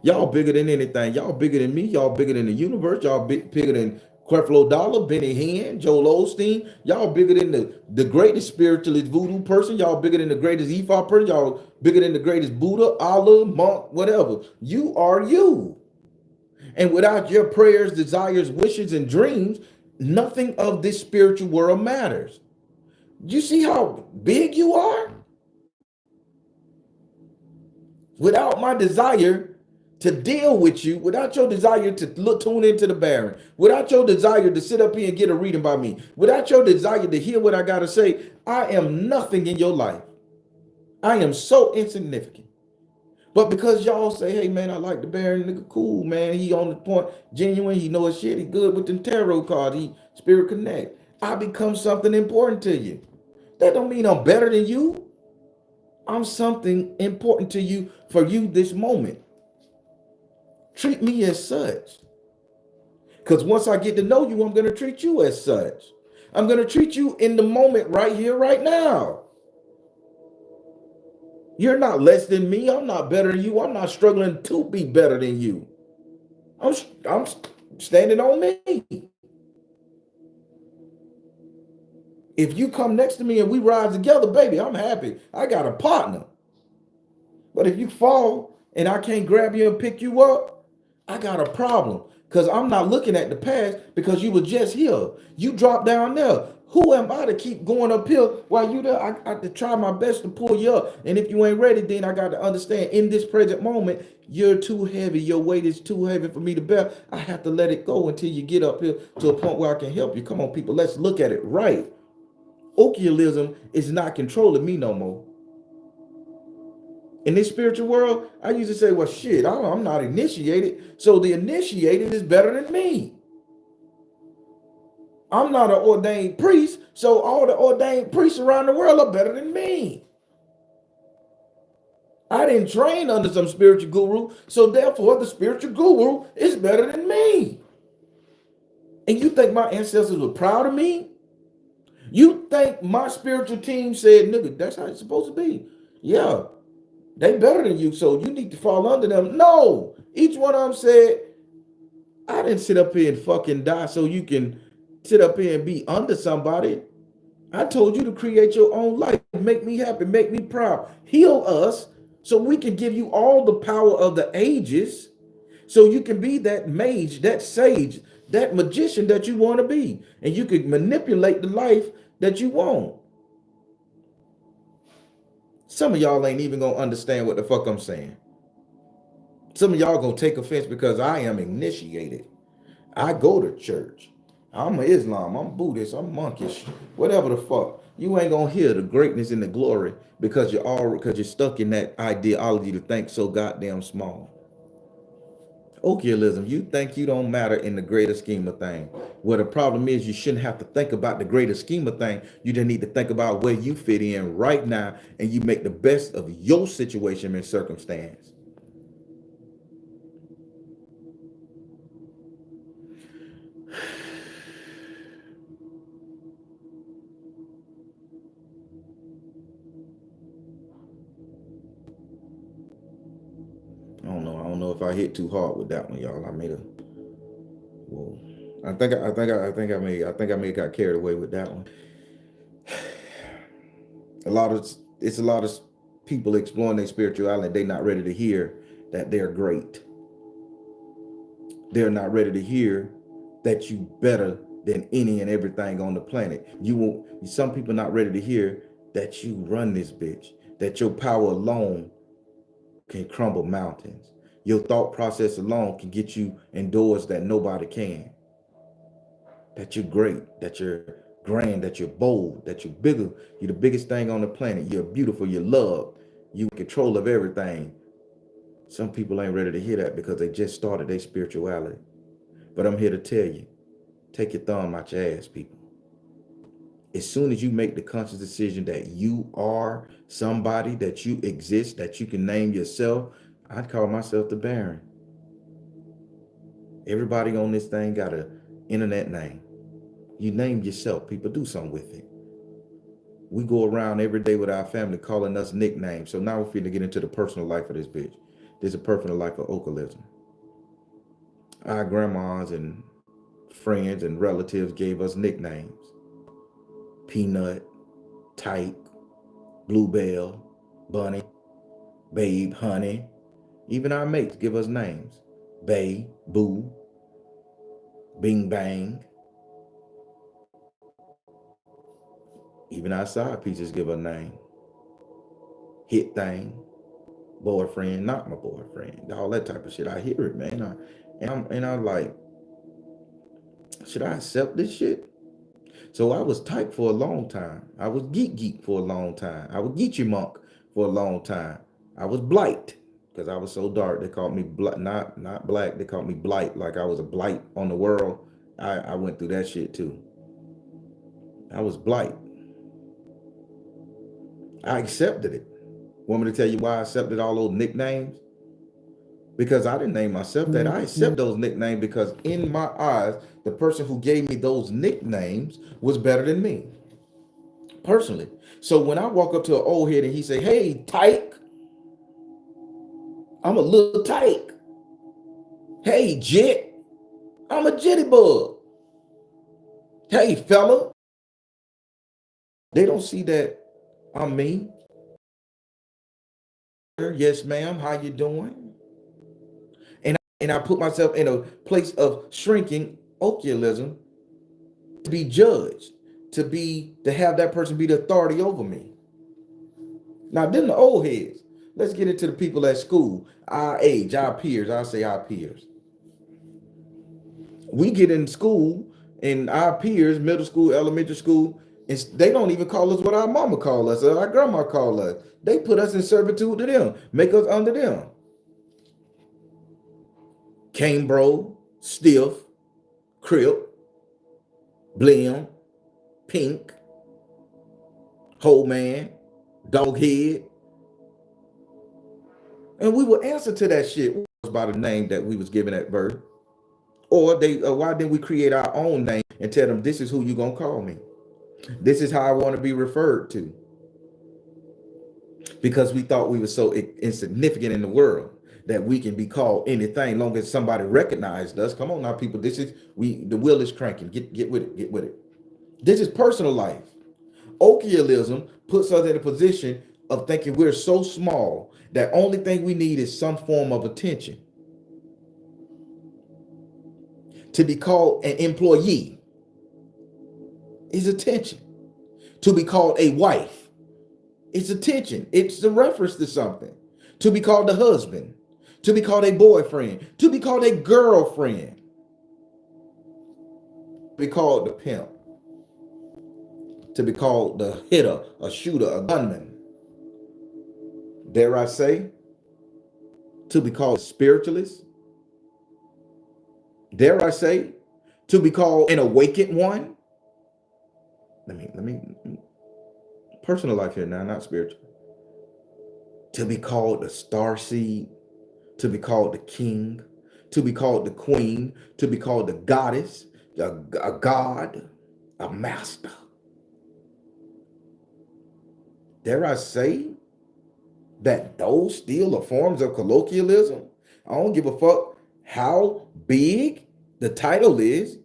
Y'all bigger than anything. Y'all bigger than me. Y'all bigger than the universe. Y'all bigger than Creflo Dollar, Benny Hinn, Joel Osteen. Y'all bigger than the greatest spiritualist voodoo person. Y'all bigger than the greatest Ifa person. Y'all bigger than the greatest Buddha, Allah, monk, whatever. You are you. And without your prayers, desires, wishes, and dreams, nothing of this spiritual world matters. You see how big you are? Without my desire to deal with you, without your desire to tune into the Baron, without your desire to sit up here and get a reading by me, without your desire to hear what I got to say, I am nothing in your life. I am so insignificant. But because y'all say, hey, man, I like the Baron, nigga, cool, man. He on the point, genuine. He know his shit. He good with them tarot cards. He spirit connect. I become something important to you. That don't mean I'm better than you. I'm something important to you for you this moment. Treat me as such. Because once I get to know you, I'm going to treat you as such. I'm going to treat you in the moment right here, right now. You're not less than me. I'm not better than you. I'm not struggling to be better than you. I'm standing on me. If you come next to me and we ride together, baby, I'm happy. I got a partner. But if you fall and I can't grab you and pick you up, I got a problem. Because I'm not looking at the past because you were just here. You dropped down there. Who am I to keep going uphill while you there? I to try my best to pull you up. And if you ain't ready, then I got to understand in this present moment, you're too heavy. Your weight is too heavy for me to bear. I have to let it go until you get up here to a point where I can help you. Come on, people, let's look at it right. Occhiolism is not controlling me no more. In this spiritual world, I used to say, well, shit, I'm not initiated. So the initiated is better than me. I'm not an ordained priest, so all the ordained priests around the world are better than me. I didn't train under some spiritual guru, so therefore the spiritual guru is better than me. And you think my ancestors were proud of me? You think my spiritual team said, nigga, that's how it's supposed to be? Yeah, they better than you, so you need to fall under them. No, each one of them said, I didn't sit up here and fucking die so you can sit up here and be under somebody. I told you to create your own life, make me happy, make me proud, heal us so we can give you all the power of the ages so you can be that mage, that sage, that magician that you want to be. And you can manipulate the life that you want. Some of y'all ain't even going to understand what the fuck I'm saying. Some of y'all going to take offense because I am initiated. I go to church. I'm Islam, I'm Buddhist, I'm monkish, whatever the fuck. You ain't gonna hear the greatness and the glory because you're stuck in that ideology to think so goddamn small. Occhiolism, you think you don't matter in the greater scheme of things. Well, the problem is you shouldn't have to think about the greater scheme of things. You just need to think about where you fit in right now and you make the best of your situation and circumstance. I don't know if I hit too hard with that one, y'all. I made a whoa. I think I may got carried away with that one. It's a lot of people exploring their spirituality. They're not ready to hear that they're great. They're not ready to hear that you better than any and everything on the planet. Some people not ready to hear that you run this bitch, that your power alone can crumble mountains. Your thought process alone can get you indoors that nobody can. That you're great, that you're grand, that you're bold, that you're bigger. You're the biggest thing on the planet. You're beautiful, you're loved, you're in control of everything. Some people ain't ready to hear that because they just started their spirituality. But I'm here to tell you, take your thumb out your ass, people. As soon as you make the conscious decision that you are somebody, that you exist, that you can name yourself, I'd call myself the Baron. Everybody on this thing got an internet name. You name yourself, people, do something with it. We go around every day with our family calling us nicknames. So now we're finna get into the personal life of this bitch. There's a personal life of Oculism. Our grandmas and friends and relatives gave us nicknames. Peanut, Tyke, Bluebell, Bunny, Babe, Honey. Even our mates give us names. Bay, Boo, Bing Bang. Even our side pieces give a name. Hit Thing, boyfriend, not my boyfriend, all that type of shit. I hear it, man. I'm like, should I accept this shit? So I was Type for a long time. I was Geek for a long time. I was Geechee Monk for a long time. I was Blight because I was so dark. They called me not black. They called me Blight, like I was a blight on the world. I went through that shit too. I was Blight. I accepted it. Want me to tell you why I accepted all those nicknames? Because I didn't name myself that. I accept those nicknames because in my eyes, the person who gave me those nicknames was better than me. Personally. So when I walk up to an old head and he say, hey, Tyke, I'm a little Tyke. Hey, Jet, I'm a Jittybug. Hey, fella. They don't see that I'm me. Yes, ma'am. How you doing? And I put myself in a place of shrinking Occhiolism to be judged. to have that person be the authority over me. Now, then the old heads. Let's get into the people at school, our age, our peers. I say our peers. We get in school and our peers, middle school, elementary school, and they don't even call us what our mama call us or our grandma call us. They put us in servitude to them, make us under them. Cane bro, stiff, crip, blim, pink, whole man, dog head. And we will answer to that shit by the name that we was given at birth. Or why didn't we create our own name and tell them this is who you gonna call me? This is how I want to be referred to. Because we thought we were so insignificant in the world that we can be called anything long as somebody recognized us. Come on now, people. The wheel is cranking. Get with it. Get with it. This is personal life. Occhiolism puts us in a position of thinking we're so small that only thing we need is some form of attention. To be called an employee is attention. To be called a wife is attention. It's a reference to something. To be called a husband. To be called a boyfriend. To be called a girlfriend. To be called the pimp. To be called the hitter, a shooter, a gunman. Dare I say, to be called a spiritualist. Dare I say, to be called an awakened one. Let me personal life here now, not spiritual. To be called the star seed, to be called the king, to be called the queen, to be called the goddess, a god, a master. Dare I say that those still are forms of colloquialism? I don't give a fuck how big the title is.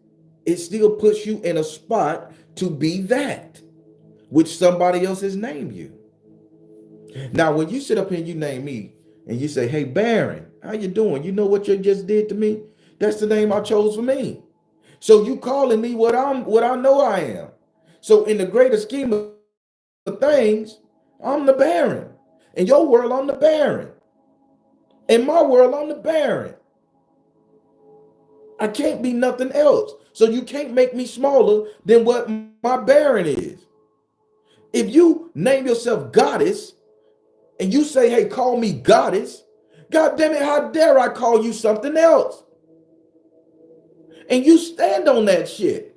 It still puts you in a spot to be that which somebody else has named you. Now, when you sit up here and you name me and you say, hey, Baron, how you doing? You know what you just did to me? That's the name I chose for me. So you calling me what I know I am. So in the greater scheme of things, I'm the Baron. In your world, I'm the Baron. In my world, I'm the Baron. I can't be nothing else. So you can't make me smaller than what my Baron is. If you name yourself goddess and you say, hey, call me goddess, God damn it, how dare I call you something else? And you stand on that shit.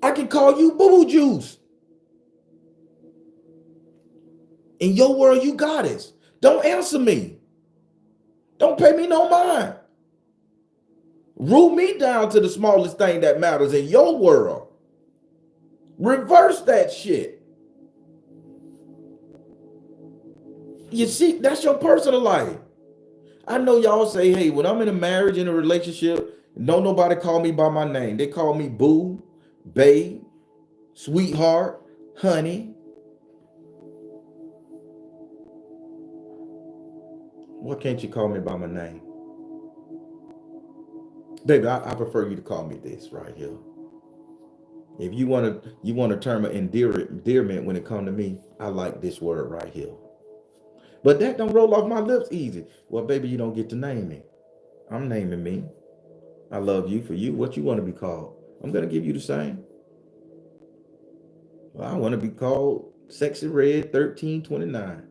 I can call you boo-boo juice. In your world, you goddess. Don't answer me. Don't pay me no mind. Rule me down to the smallest thing that matters in your world. Reverse that shit. You see, that's your personal life. I know y'all say, hey, when I'm in a marriage, in a relationship, don't nobody call me by my name. They call me boo, babe, sweetheart, honey. Why can't you call me by my name? Baby, I prefer you to call me this right here. If you want a term of endearment when it comes to me, I like this word right here. But that don't roll off my lips easy. Well, baby, you don't get to name me. I'm naming me. I love you for you. What you want to be called? I'm going to give you the same. Well, I want to be called Sexy Red 1329.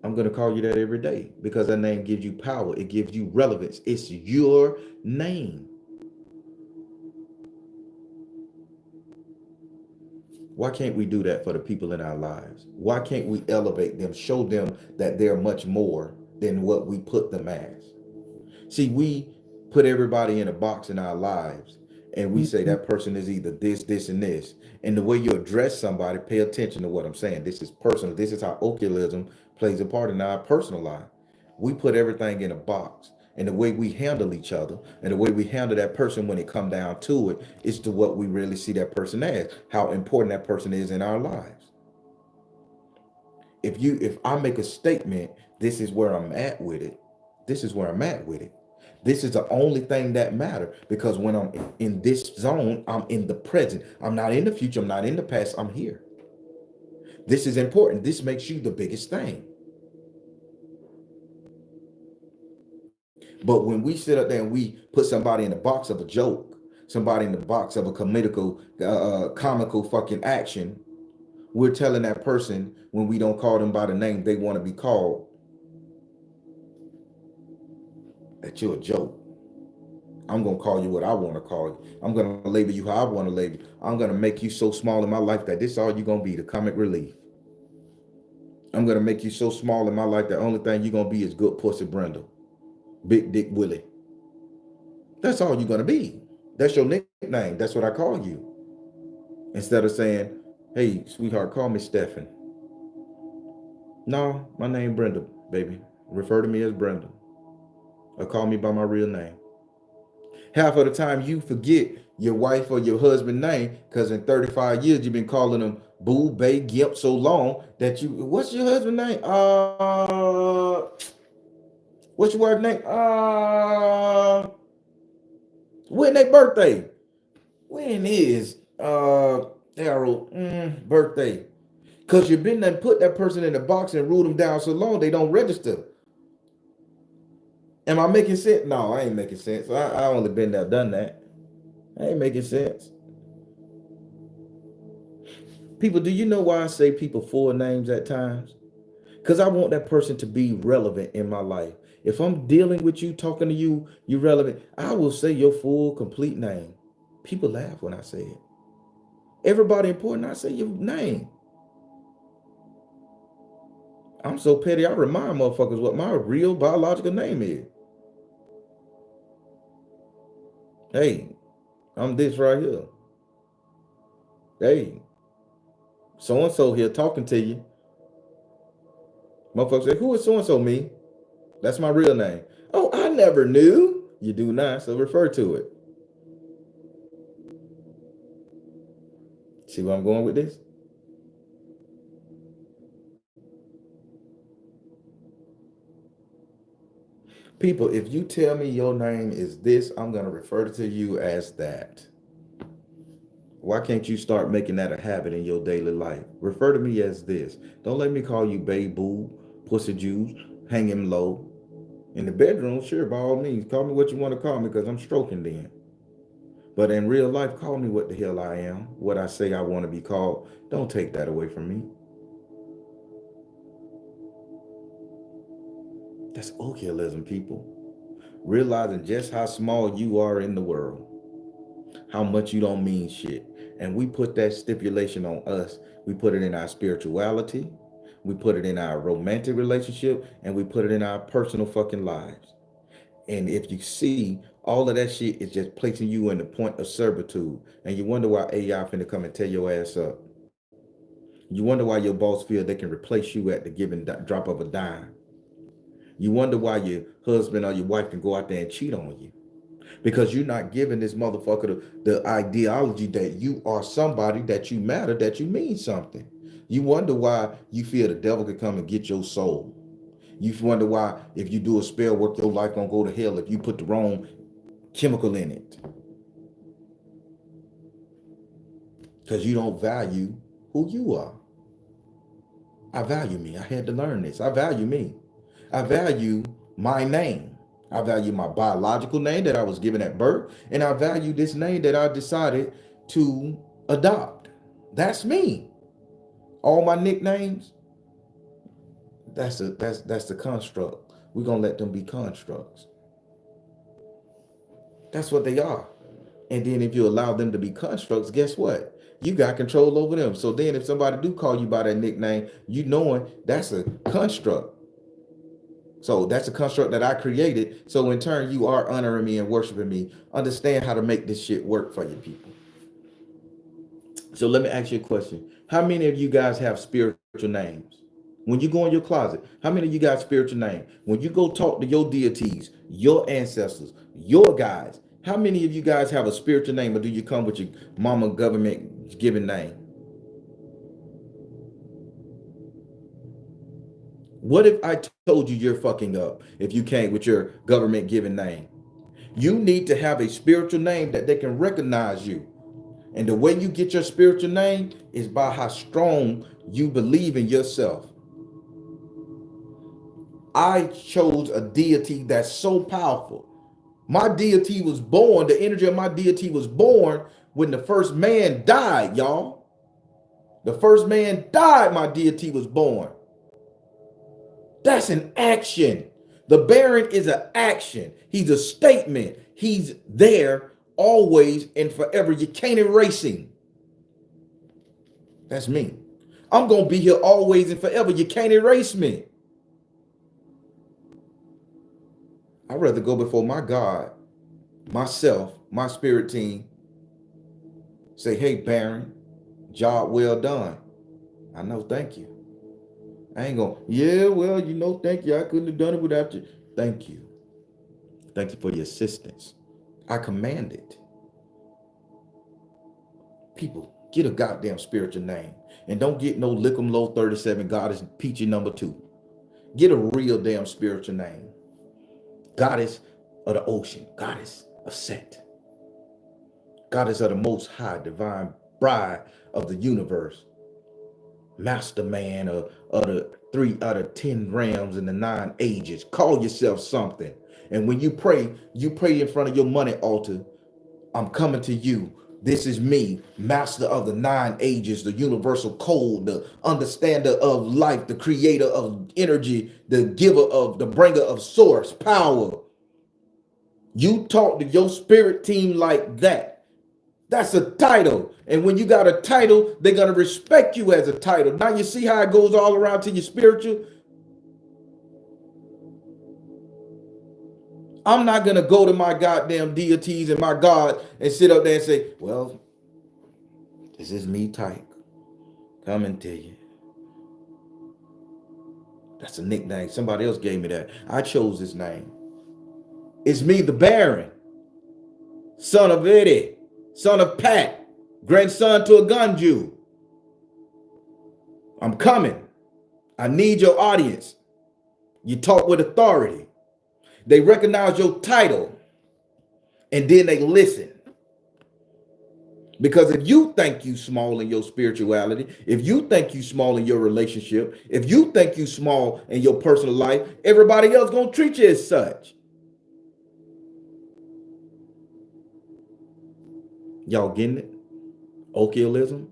I'm going to call you that every day because that name gives you power. It gives you relevance. It's your name. Why can't we do that for the people in our lives? Why can't we elevate them, show them that they're much more than what we put them as? See, we put everybody in a box in our lives and we say that person is either this, and this. And the way you address somebody, pay attention to what I'm saying. This is personal. This is how Oculism plays a part in our personal life. We put everything in a box. And the way we handle each other and the way we handle that person when it come down to it is to what we really see that person as, how important that person is in our lives. If I make a statement, this is where I'm at with it. This is where I'm at with it. This is the only thing that matter, because when I'm in this zone, I'm in the present. I'm not in the future. I'm not in the past. I'm here. This is important. This makes you the biggest thing. But when we sit up there and we put somebody in the box of a joke, somebody in the box of a comical fucking action, we're telling that person, when we don't call them by the name they want to be called, that you're a joke. I'm gonna call you what I want to call you. I'm gonna label you how I want to label you. I'm gonna make you so small in my life that this is all you're gonna be, the comic relief. I'm gonna make you so small in my life that the only thing you're gonna be is good pussy Brenda, big dick Willie. That's all you're gonna be. That's your nickname. That's what I call you. Instead of saying, "Hey, sweetheart, call me Stephen." No, my name Brenda, baby. Refer to me as Brenda, or call me by my real name. Half of the time you forget your wife or your husband name, because in 35 years you've been calling them boo, bae, gimp so long that you, what's your husband name? What's your wife's name? When their birthday? When is Daryl birthday? Because you've been there, put that person in the box and ruled them down so long they don't register. Am I making sense? No, I ain't making sense. I only been there, done that. I ain't making sense. People, do you know why I say people full names at times? Because I want that person to be relevant in my life. If I'm dealing with you, talking to you, you relevant, I will say your full, complete name. People laugh when I say it. Everybody important, I say your name. I'm so petty, I remind motherfuckers what my real biological name is. Hey, I'm this right here. Hey, so-and-so here talking to you. Motherfuckers say, who is so-and-so? Me. That's my real name. Oh, I never knew. You do not, so refer to it. See where I'm going with this? People, if you tell me your name is this, I'm going to refer to you as that. Why can't you start making that a habit in your daily life? Refer to me as this. Don't let me call you babe boo, pussy juice, hanging low. In the bedroom, sure, by all means, call me what you want to call me, because I'm stroking then. But in real life, call me what the hell I am, what I say I want to be called. Don't take that away from me. That's Occhiolism, people. Realizing just how small you are in the world, how much you don't mean shit. And we put that stipulation on us. We put it in our spirituality, we put it in our romantic relationship, and we put it in our personal fucking lives. And if you see, all of that shit is just placing you in the point of servitude. And you wonder why AI finna come and tear your ass up. You wonder why your boss feel they can replace you at the given drop of a dime. You wonder why your husband or your wife can go out there and cheat on you, because you're not giving this motherfucker the ideology that you are somebody, that you matter, that you mean something. You wonder why you feel the devil could come and get your soul. You wonder why, if you do a spell work, your life gonna go to hell if you put the wrong chemical in it. Because you don't value who you are. I value me. I had to learn this. I value me. I value my name. I value my biological name that I was given at birth, and I value this name that I decided to adopt. That's me. All my nicknames, that's the construct. We're gonna let them be constructs. That's what they are. And then if you allow them to be constructs, guess what? You got control over them. So then if somebody do call you by that nickname, you knowing that's a construct. So that's a construct that I created. So in turn, you are honoring me and worshiping me. Understand how to make this shit work for you people. So let me ask you a question. How many of you guys have spiritual names? When you go in your closet, how many of you guys spiritual name? When you go talk to your deities, your ancestors, your guys, how many of you guys have a spiritual name, or do you come with your mama government given name? What if I told you you're fucking up if you came with your government given name? You need to have a spiritual name that they can recognize you. And the way you get your spiritual name is by how strong you believe in yourself. I chose a deity that's so powerful. My deity was born, the energy of my deity was born when the first man died, y'all. The first man died, my deity was born. That's an action. The Baron is an action. He's a statement. He's there always and forever. You can't erase him. That's me. I'm going to be here always and forever. You can't erase me. I'd rather go before my God, myself, my spirit team, say, hey, Baron, job well done. I know, thank you. I ain't going, yeah, well, thank you. I couldn't have done it without you. Thank you. Thank you for your assistance. I command it. People, get a goddamn spiritual name. And don't get no Lickum Low 37 Goddess Peachy #2. Get a real damn spiritual name. Goddess of the ocean. Goddess of Set. Goddess of the Most High, divine bride of the universe. Master man of the 3 out of 10 realms in the 9 ages. Call yourself something. And when you pray in front of your money altar. I'm coming to you. This is me, master of the 9 ages, the universal code, the understander of life, the creator of energy, the giver of, the bringer of source, power. You talk to your spirit team like that. That's a title. And when you got a title, they're going to respect you as a title. Now you see how it goes all around to your spiritual. I'm not going to go to my goddamn deities and my God and sit up there and say, well, this is me, Tyke, coming to you. That's a nickname. Somebody else gave me that. I chose this name. It's me, the Baron, son of Eddie, son of Pat, grandson to a gun Jew. I'm coming. I need your audience. You talk with authority. They recognize your title and then they listen. Because if you think you small in your spirituality, if you think you small in your relationship, if you think you small in your personal life, everybody else gonna treat you as such. Y'all getting it? Occhiolism?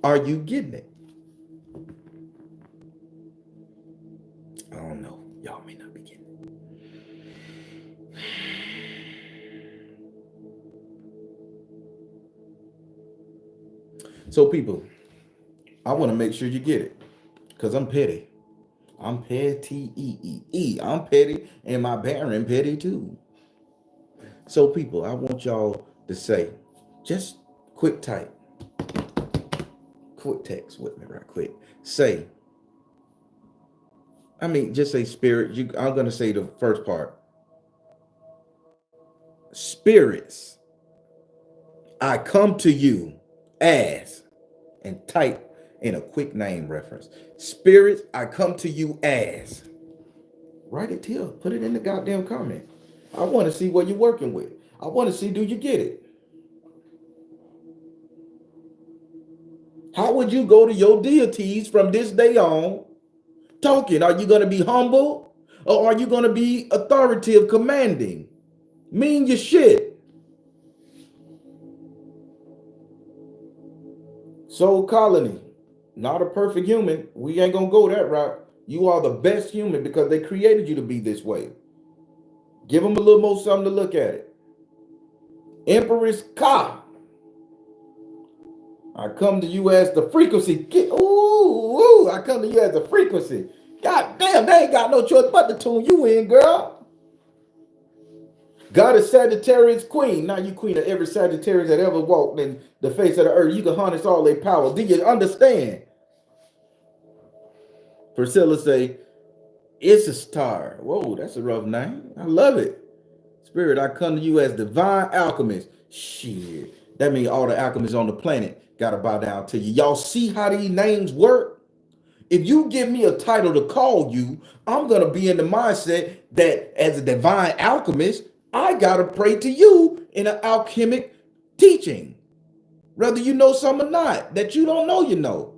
Are you getting it? I don't know. Y'all may not be getting it. So people, I want to make sure you get it because I'm petty. I'm petty. I'm petty and my Baron petty too. So people, I want y'all to say, just quick type, quick text with me right quick. Say, just say spirit. I'm going to say the first part. Spirits, I come to you as, and type in a quick name reference. Spirits, I come to you as. Write it here. Put it in the goddamn comment. I want to see what you're working with. I want to see, do you get it? How would you go to your deities from this day on talking? Are you going to be humble or are you going to be authoritative, commanding? Mean your shit. Soul Colony, not a perfect human. We ain't going to go that route. You are the best human because they created you to be this way. Give them a little more something to look at it. Empress Ka, I come to you as the frequency. I come to you as the frequency. God damn, they ain't got no choice but to tune you in, girl. Goddess Sagittarius Queen. Now you queen of every Sagittarius that ever walked in the face of the earth. You can harness all their power. Do you understand? Priscilla say, it's a star. Whoa, that's a rough name. I love it. Spirit, I come to you as divine alchemist. Shit. That means all the alchemists on the planet got to bow down to you. Y'all see how these names work? If you give me a title to call you, I'm going to be in the mindset that as a divine alchemist, I gotta pray to you in an alchemic teaching, whether you know some or not, that you don't know you know.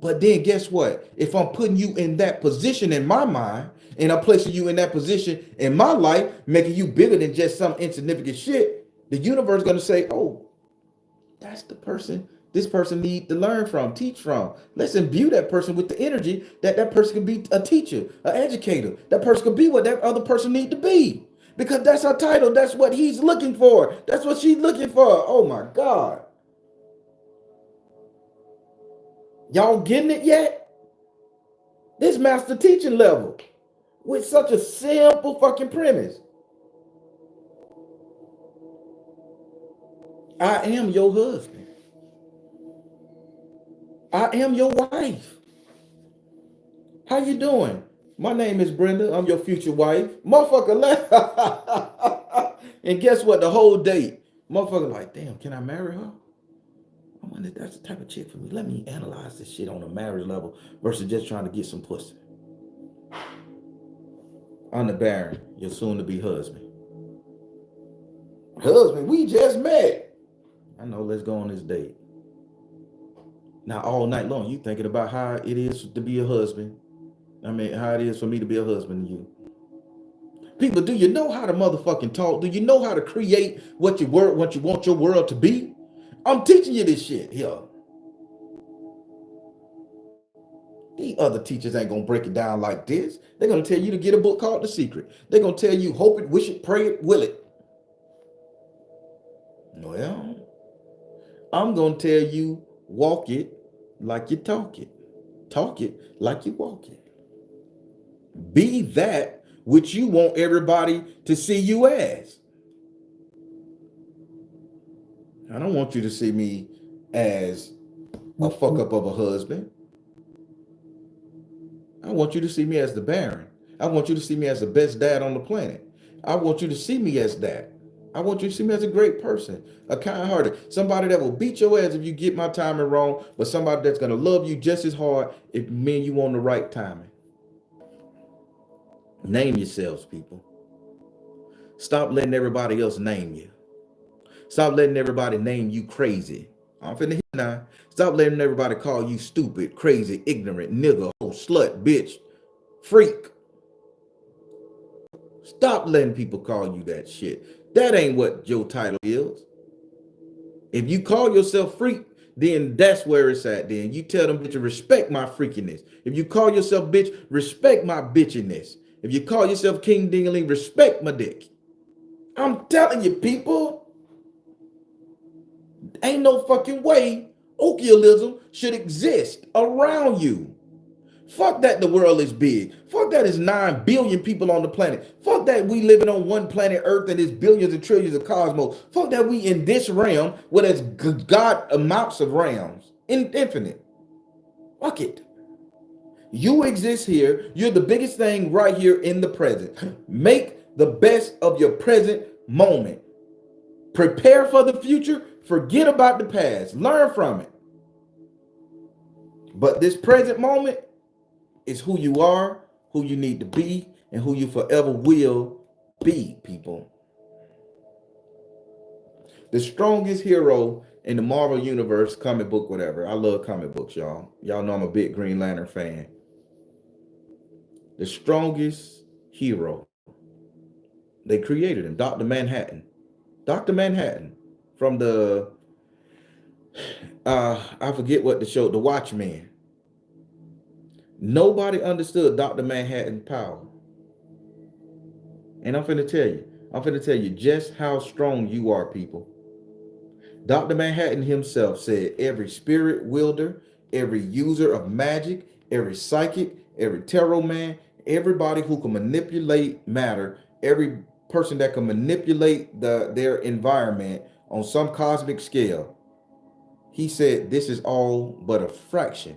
But then guess what? If I'm putting you in that position in my mind, and I'm placing you in that position in my life, making you bigger than just some insignificant shit, the universe is gonna say, oh, that's the person this person need to learn from, teach from. Let's imbue that person with the energy that that person can be a teacher, an educator. That person could be what that other person need to be. Because that's her title. That's what he's looking for. That's what she's looking for. Oh my God. Y'all getting it yet? This master teaching level with such a simple fucking premise. I am your husband. I am your wife. How you doing? My name is Brenda. I'm your future wife. Motherfucker left. And guess what? The whole date. Motherfucker like, damn, can I marry her? I wonder if that's the type of chick for me. Let me analyze this shit on a marriage level versus just trying to get some pussy. I'm the Baron, your soon-to-be husband. Husband, we just met. I know, let's go on this date. Now, all night long, you thinking about how it is to be a husband. I mean, how it is for me to be a husband to you. People, do you know how to motherfucking talk? Do you know how to create what you want your world to be? I'm teaching you this shit here. These other teachers ain't gonna break it down like this. They're gonna tell you to get a book called The Secret. They're gonna tell you hope it, wish it, pray it, will it. Well, I'm gonna tell you walk it like you talk it. Talk it like you walk it. Be that which you want everybody to see you as. I don't want you to see me as a fuck up of a husband. I want you to see me as the Baron. I want you to see me as the best dad on the planet. I want you to see me as that. I want you to see me as a great person, a kind-hearted, somebody that will beat your ass if you get my timing wrong, but somebody that's gonna love you just as hard if me and you on the right timing. Name yourselves, people. Stop letting everybody else name you. Stop letting everybody name you crazy. I'm finna hit now. Stop letting everybody call you stupid, crazy, ignorant, nigga, hoe, slut, bitch, freak. Stop letting people call you that shit. That ain't what your title is. If you call yourself freak, then that's where it's at. Then you tell them bitch to respect my freakiness. If you call yourself bitch, respect my bitchiness. If you call yourself king dingling, respect my dick. I'm telling you, people, ain't no fucking way Occhiolism should exist around you. Fuck that the world is big. Fuck that is 9 billion people on the planet. Fuck that we living on one planet Earth and there's billions and trillions of cosmos. Fuck that we in this realm where there's God amounts of realms. Infinite. Fuck it. You exist here. You're the biggest thing right here in the present. Make the best of your present moment. Prepare for the future. Forget about the past. Learn from it. But this present moment is who you are, who you need to be, and who you forever will be, people. The strongest hero in the Marvel Universe, comic book, whatever. I love comic books, y'all. Y'all know I'm a big Green Lantern fan. The strongest hero. They created him, Dr. Manhattan. Dr. Manhattan from the, I forget what the show, The Watchmen. Nobody understood Dr. Manhattan's power. And I'm finna tell you just how strong you are, people. Dr. Manhattan himself said every spirit wielder, every user of magic, every psychic, every tarot man, everybody who can manipulate matter, every person that can manipulate their environment on some cosmic scale, he said this is all but a fraction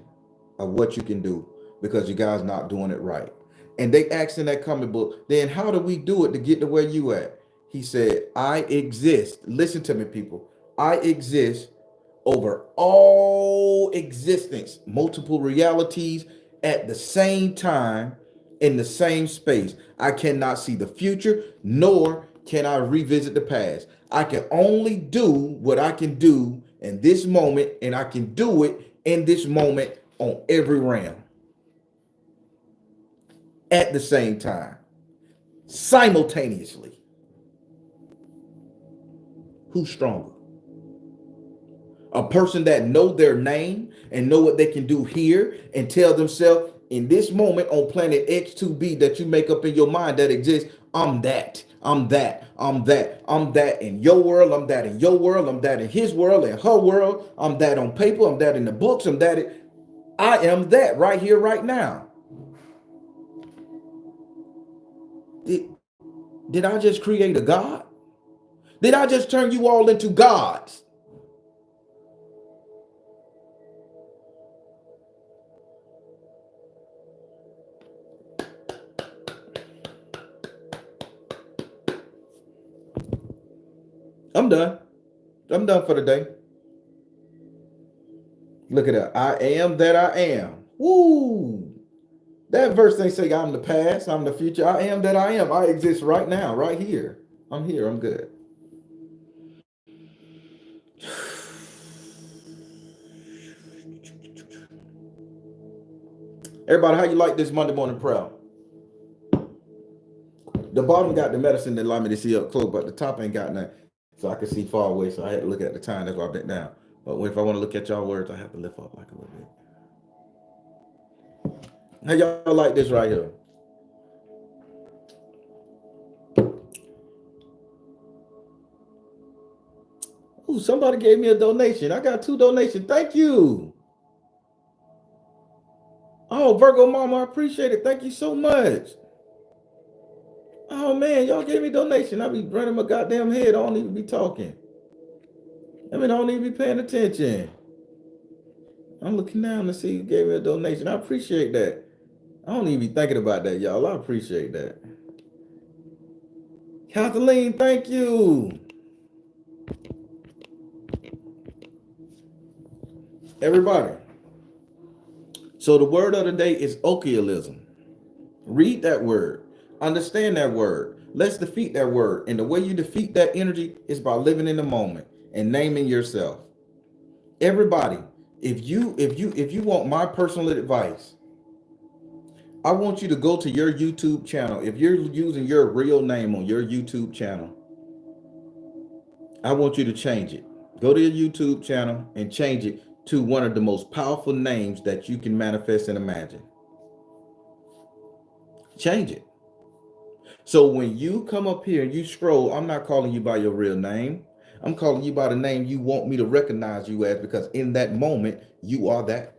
of what you can do because you guys not doing it right. And they asked in that comic book, then how do we do it to get to where you at? He said, I exist. Listen to me, people. I exist over all existence, multiple realities at the same time in the same space. I cannot see the future, nor can I revisit the past. I can only do what I can do in this moment, and I can do it in this moment on every realm at the same time, simultaneously. Who's stronger? A person that know their name and know what they can do here and tell themselves in this moment on planet X2B that you make up in your mind that exists, I'm that, I'm that, I'm that, I'm that in your world, I'm that in your world, I'm that in his world, in her world, I'm that on paper, I'm that in the books, I'm that I am that right here, right now. Did, did I just create a God? Did I just turn you all into gods? I'm done. I'm done for the day. Look at that. I am that I am. Woo! That verse ain't say I'm the past, I'm the future. I am that I am. I exist right now, right here. I'm here. I'm good. Everybody, how you like this Monday morning prayer? The bottom got the medicine that allowed me to see up close, but the top ain't got nothing. So I can see far away. So I had to look at the time. That's why I bent down. But if I want to look at y'all words, I have to lift up like a little bit. How y'all like this right here? Ooh, somebody gave me a donation. I got 2 donations. Thank you. Oh, Virgo Mama, I appreciate it. Thank you so much. Oh man, y'all gave me donation. I be running my goddamn head. I don't even be talking. I mean, I don't even be paying attention. I'm looking down to see who gave me a donation. I appreciate that. I don't even be thinking about that, y'all. I appreciate that. Kathleen, thank you. Everybody. So the word of the day is Occhiolism. Read that word. Understand that word. Let's defeat that word. And the way you defeat that energy is by living in the moment and naming yourself. Everybody, if you want my personal advice, I want you to go to your YouTube channel. If you're using your real name on your YouTube channel, I want you to change it. Go to your YouTube channel and change it to one of the most powerful names that you can manifest and imagine. Change it. So when you come up here and you scroll, I'm not calling you by your real name. I'm calling you by the name you want me to recognize you as, because in that moment, you are that.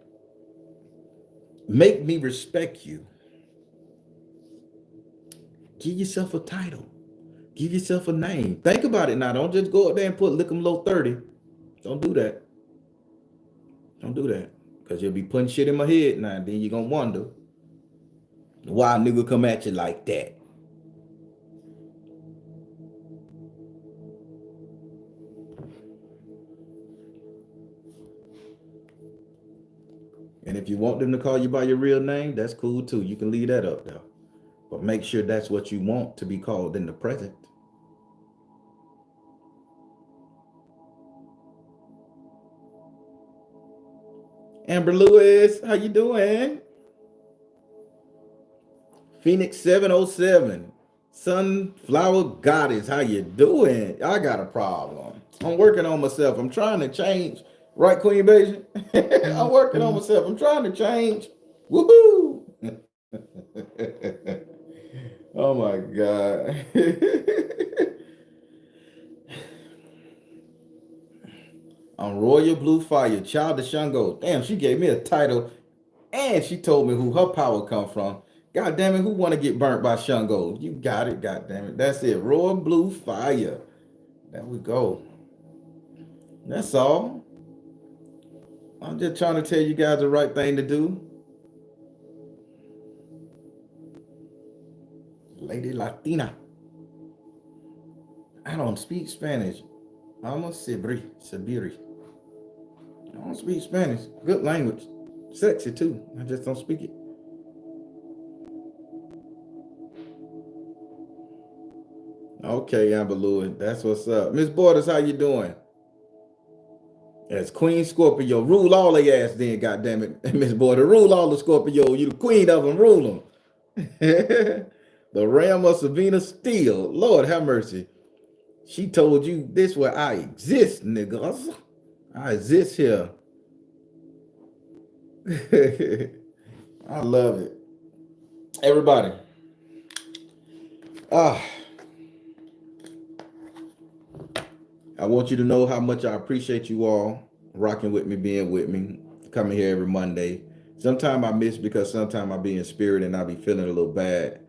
Make me respect you. Give yourself a title. Give yourself a name. Think about it now. Don't just go up there and put Lickum Low 30. Don't do that. Don't do that. Because you'll be putting shit in my head now. Then you're going to wonder why a nigga come at you like that. And if you want them to call you by your real name, that's cool too. You can leave that up there. But make sure that's what you want to be called in the present. Amber Lewis, how you doing? Phoenix 707, Sunflower Goddess, how you doing? I got a problem. I'm working on myself. I'm trying to change. Right, Queen Beijing? I'm working on myself. I'm trying to change. Woohoo! Oh my God. I'm Royal Blue Fire, Child of Shango. Damn, she gave me a title and she told me who her power come from. God damn it, who want to get burnt by Shango? You got it, god damn it. That's it. Royal Blue Fire. There we go. That's all. I'm just trying to tell you guys the right thing to do. Lady Latina. I don't speak Spanish. I'm a Sibiri. I don't speak Spanish. Good language. Sexy too. I just don't speak it. Okay, Amber Lewis, that's what's up. Miss Borders, how you doing? As Queen Scorpio, rule all they ass then, goddamn it, Miss Border, rule all the Scorpio. You the queen of them, rule them. The Ram of Savina Steel, Lord have mercy. She told you this where I exist, niggas. I exist here. I love it. Everybody, ah, I want you to know how much I appreciate you all rocking with me, being with me, coming here every Monday. Sometimes I miss because sometimes I be in spirit and I be feeling a little bad,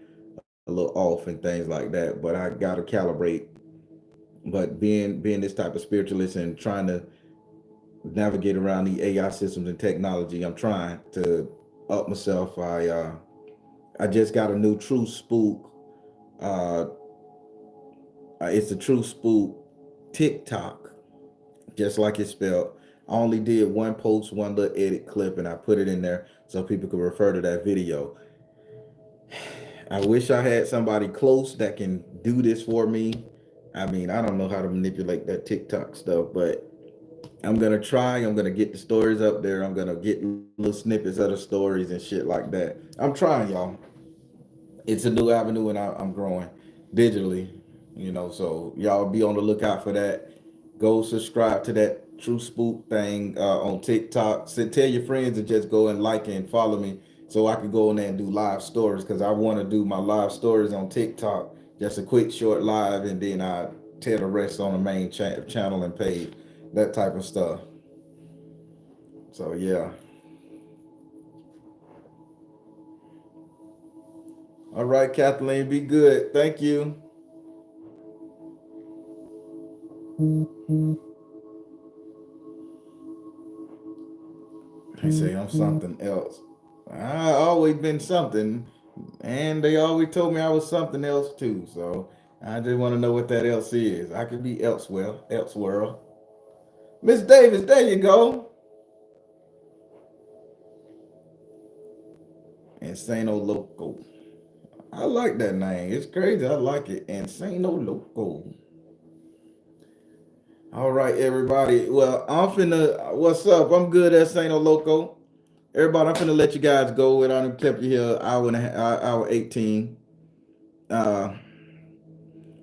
a little off and things like that. But I gotta calibrate. But being this type of spiritualist and trying to navigate around the AI systems and technology, I'm trying to up myself. I just got a new True Spook. Uh, it's a True Spook TikTok, just like it's spelled. I only did one post, one little edit clip, and I put it in there so people could refer to that video. I wish I had somebody close that can do this for me. I mean, I don't know how to manipulate that TikTok stuff, but I'm gonna try. I'm gonna get the stories up there. I'm gonna get little snippets of the stories and shit like that. I'm trying, y'all. It's a new avenue, and I'm growing digitally. So y'all be on the lookout for that. Go subscribe to that True Spook thing on TikTok. So tell your friends to just go and like and follow me so I can go in there and do live stories because I want to do my live stories on TikTok. Just a quick short live, and then I tell the rest on the main channel and page, that type of stuff. So yeah. All right, Kathleen, be good. Thank you. They say I'm something else. I always been something, and they always told me I was something else too. So I just want to know what that else is. I could be elsewhere, elsewhere. Miss Davis, there you go. Insano Loco. I like that name. It's crazy. I like it. Insano Loco. All right, everybody. Well, I'm finna. What's up? I'm good at Insano Loco. Everybody, I'm finna let you guys go. And I'm kept you here hour and a half, hour 18. Uh,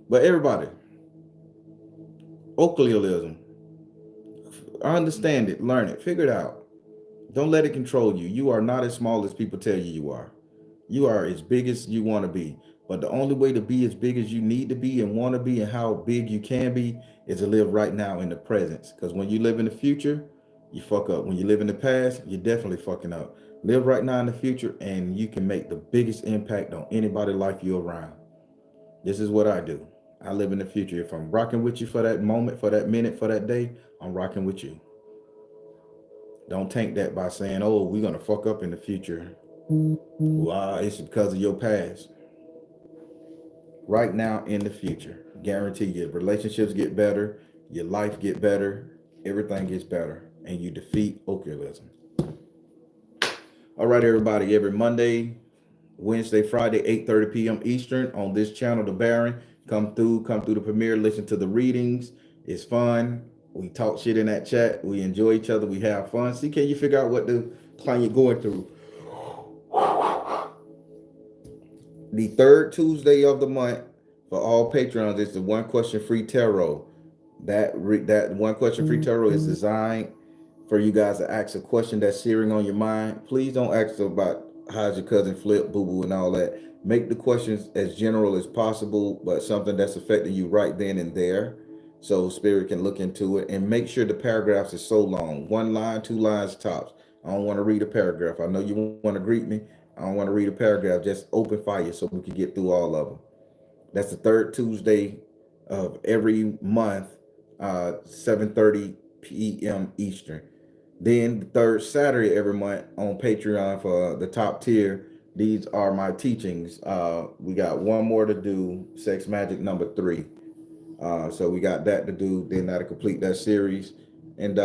but everybody, Occhiolism. Understand it, learn it, figure it out. Don't let it control you. You are not as small as people tell you you are. You are as big as you want to be. But the only way to be as big as you need to be and want to be and how big you can be is to live right now in the presence. Because when you live in the future, you fuck up. When you live in the past, you're definitely fucking up. Live right now in the future and you can make the biggest impact on anybody's life you're around. This is what I do. I live in the future. If I'm rocking with you for that moment, for that minute, for that day, I'm rocking with you. Don't tank that by saying, "Oh, we're gonna fuck up in the future." Well, it's because of your past. Right now, in the future, guarantee you, relationships get better, your life get better, everything gets better, and you defeat Occulism. All right, everybody. Every Monday, Wednesday, Friday, 8:30 p.m. Eastern on this channel, The Baron. Come through the premiere, listen to the readings. It's fun. We talk shit in that chat. We enjoy each other. We have fun. See, can you figure out what the client going through? The third Tuesday of the month for all Patreons is the one question free tarot. That one question free tarot is designed for you guys to ask a question that's searing on your mind. Please don't ask about how's your cousin Flip, boo boo, and all that. Make the questions as general as possible, but something that's affecting you right then and there, so spirit can look into it. And make sure the paragraphs is so long, one line, two lines tops. I don't want to read a paragraph. I know you want to greet me. I don't want to read a paragraph. Just open fire so we can get through all of them. That's the third Tuesday of every month, 7:30 p.m. Eastern. Then the third Saturday every month on Patreon for the top tier. These are my teachings. We got one more to do, Sex Magic number 3. So we got that to do. Then that'll complete that series. And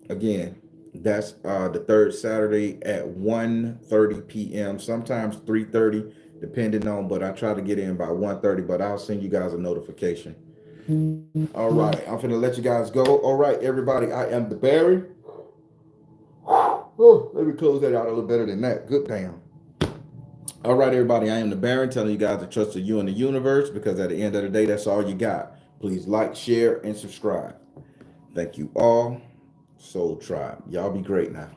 again, that's the third Saturday at 1:30 p.m. Sometimes 3:30. depending on, but I try to get in by 1:30, but I'll send you guys a notification. All right, I'm finna let you guys go. All right, everybody, I am the Barry. Oh, let me close that out a little better than that. Good damn. All right, everybody, I am the Baron, telling you guys to trust you in the universe, because at the end of the day, that's all you got. Please like, share, and subscribe. Thank you all. Soul Tribe. Y'all be great now.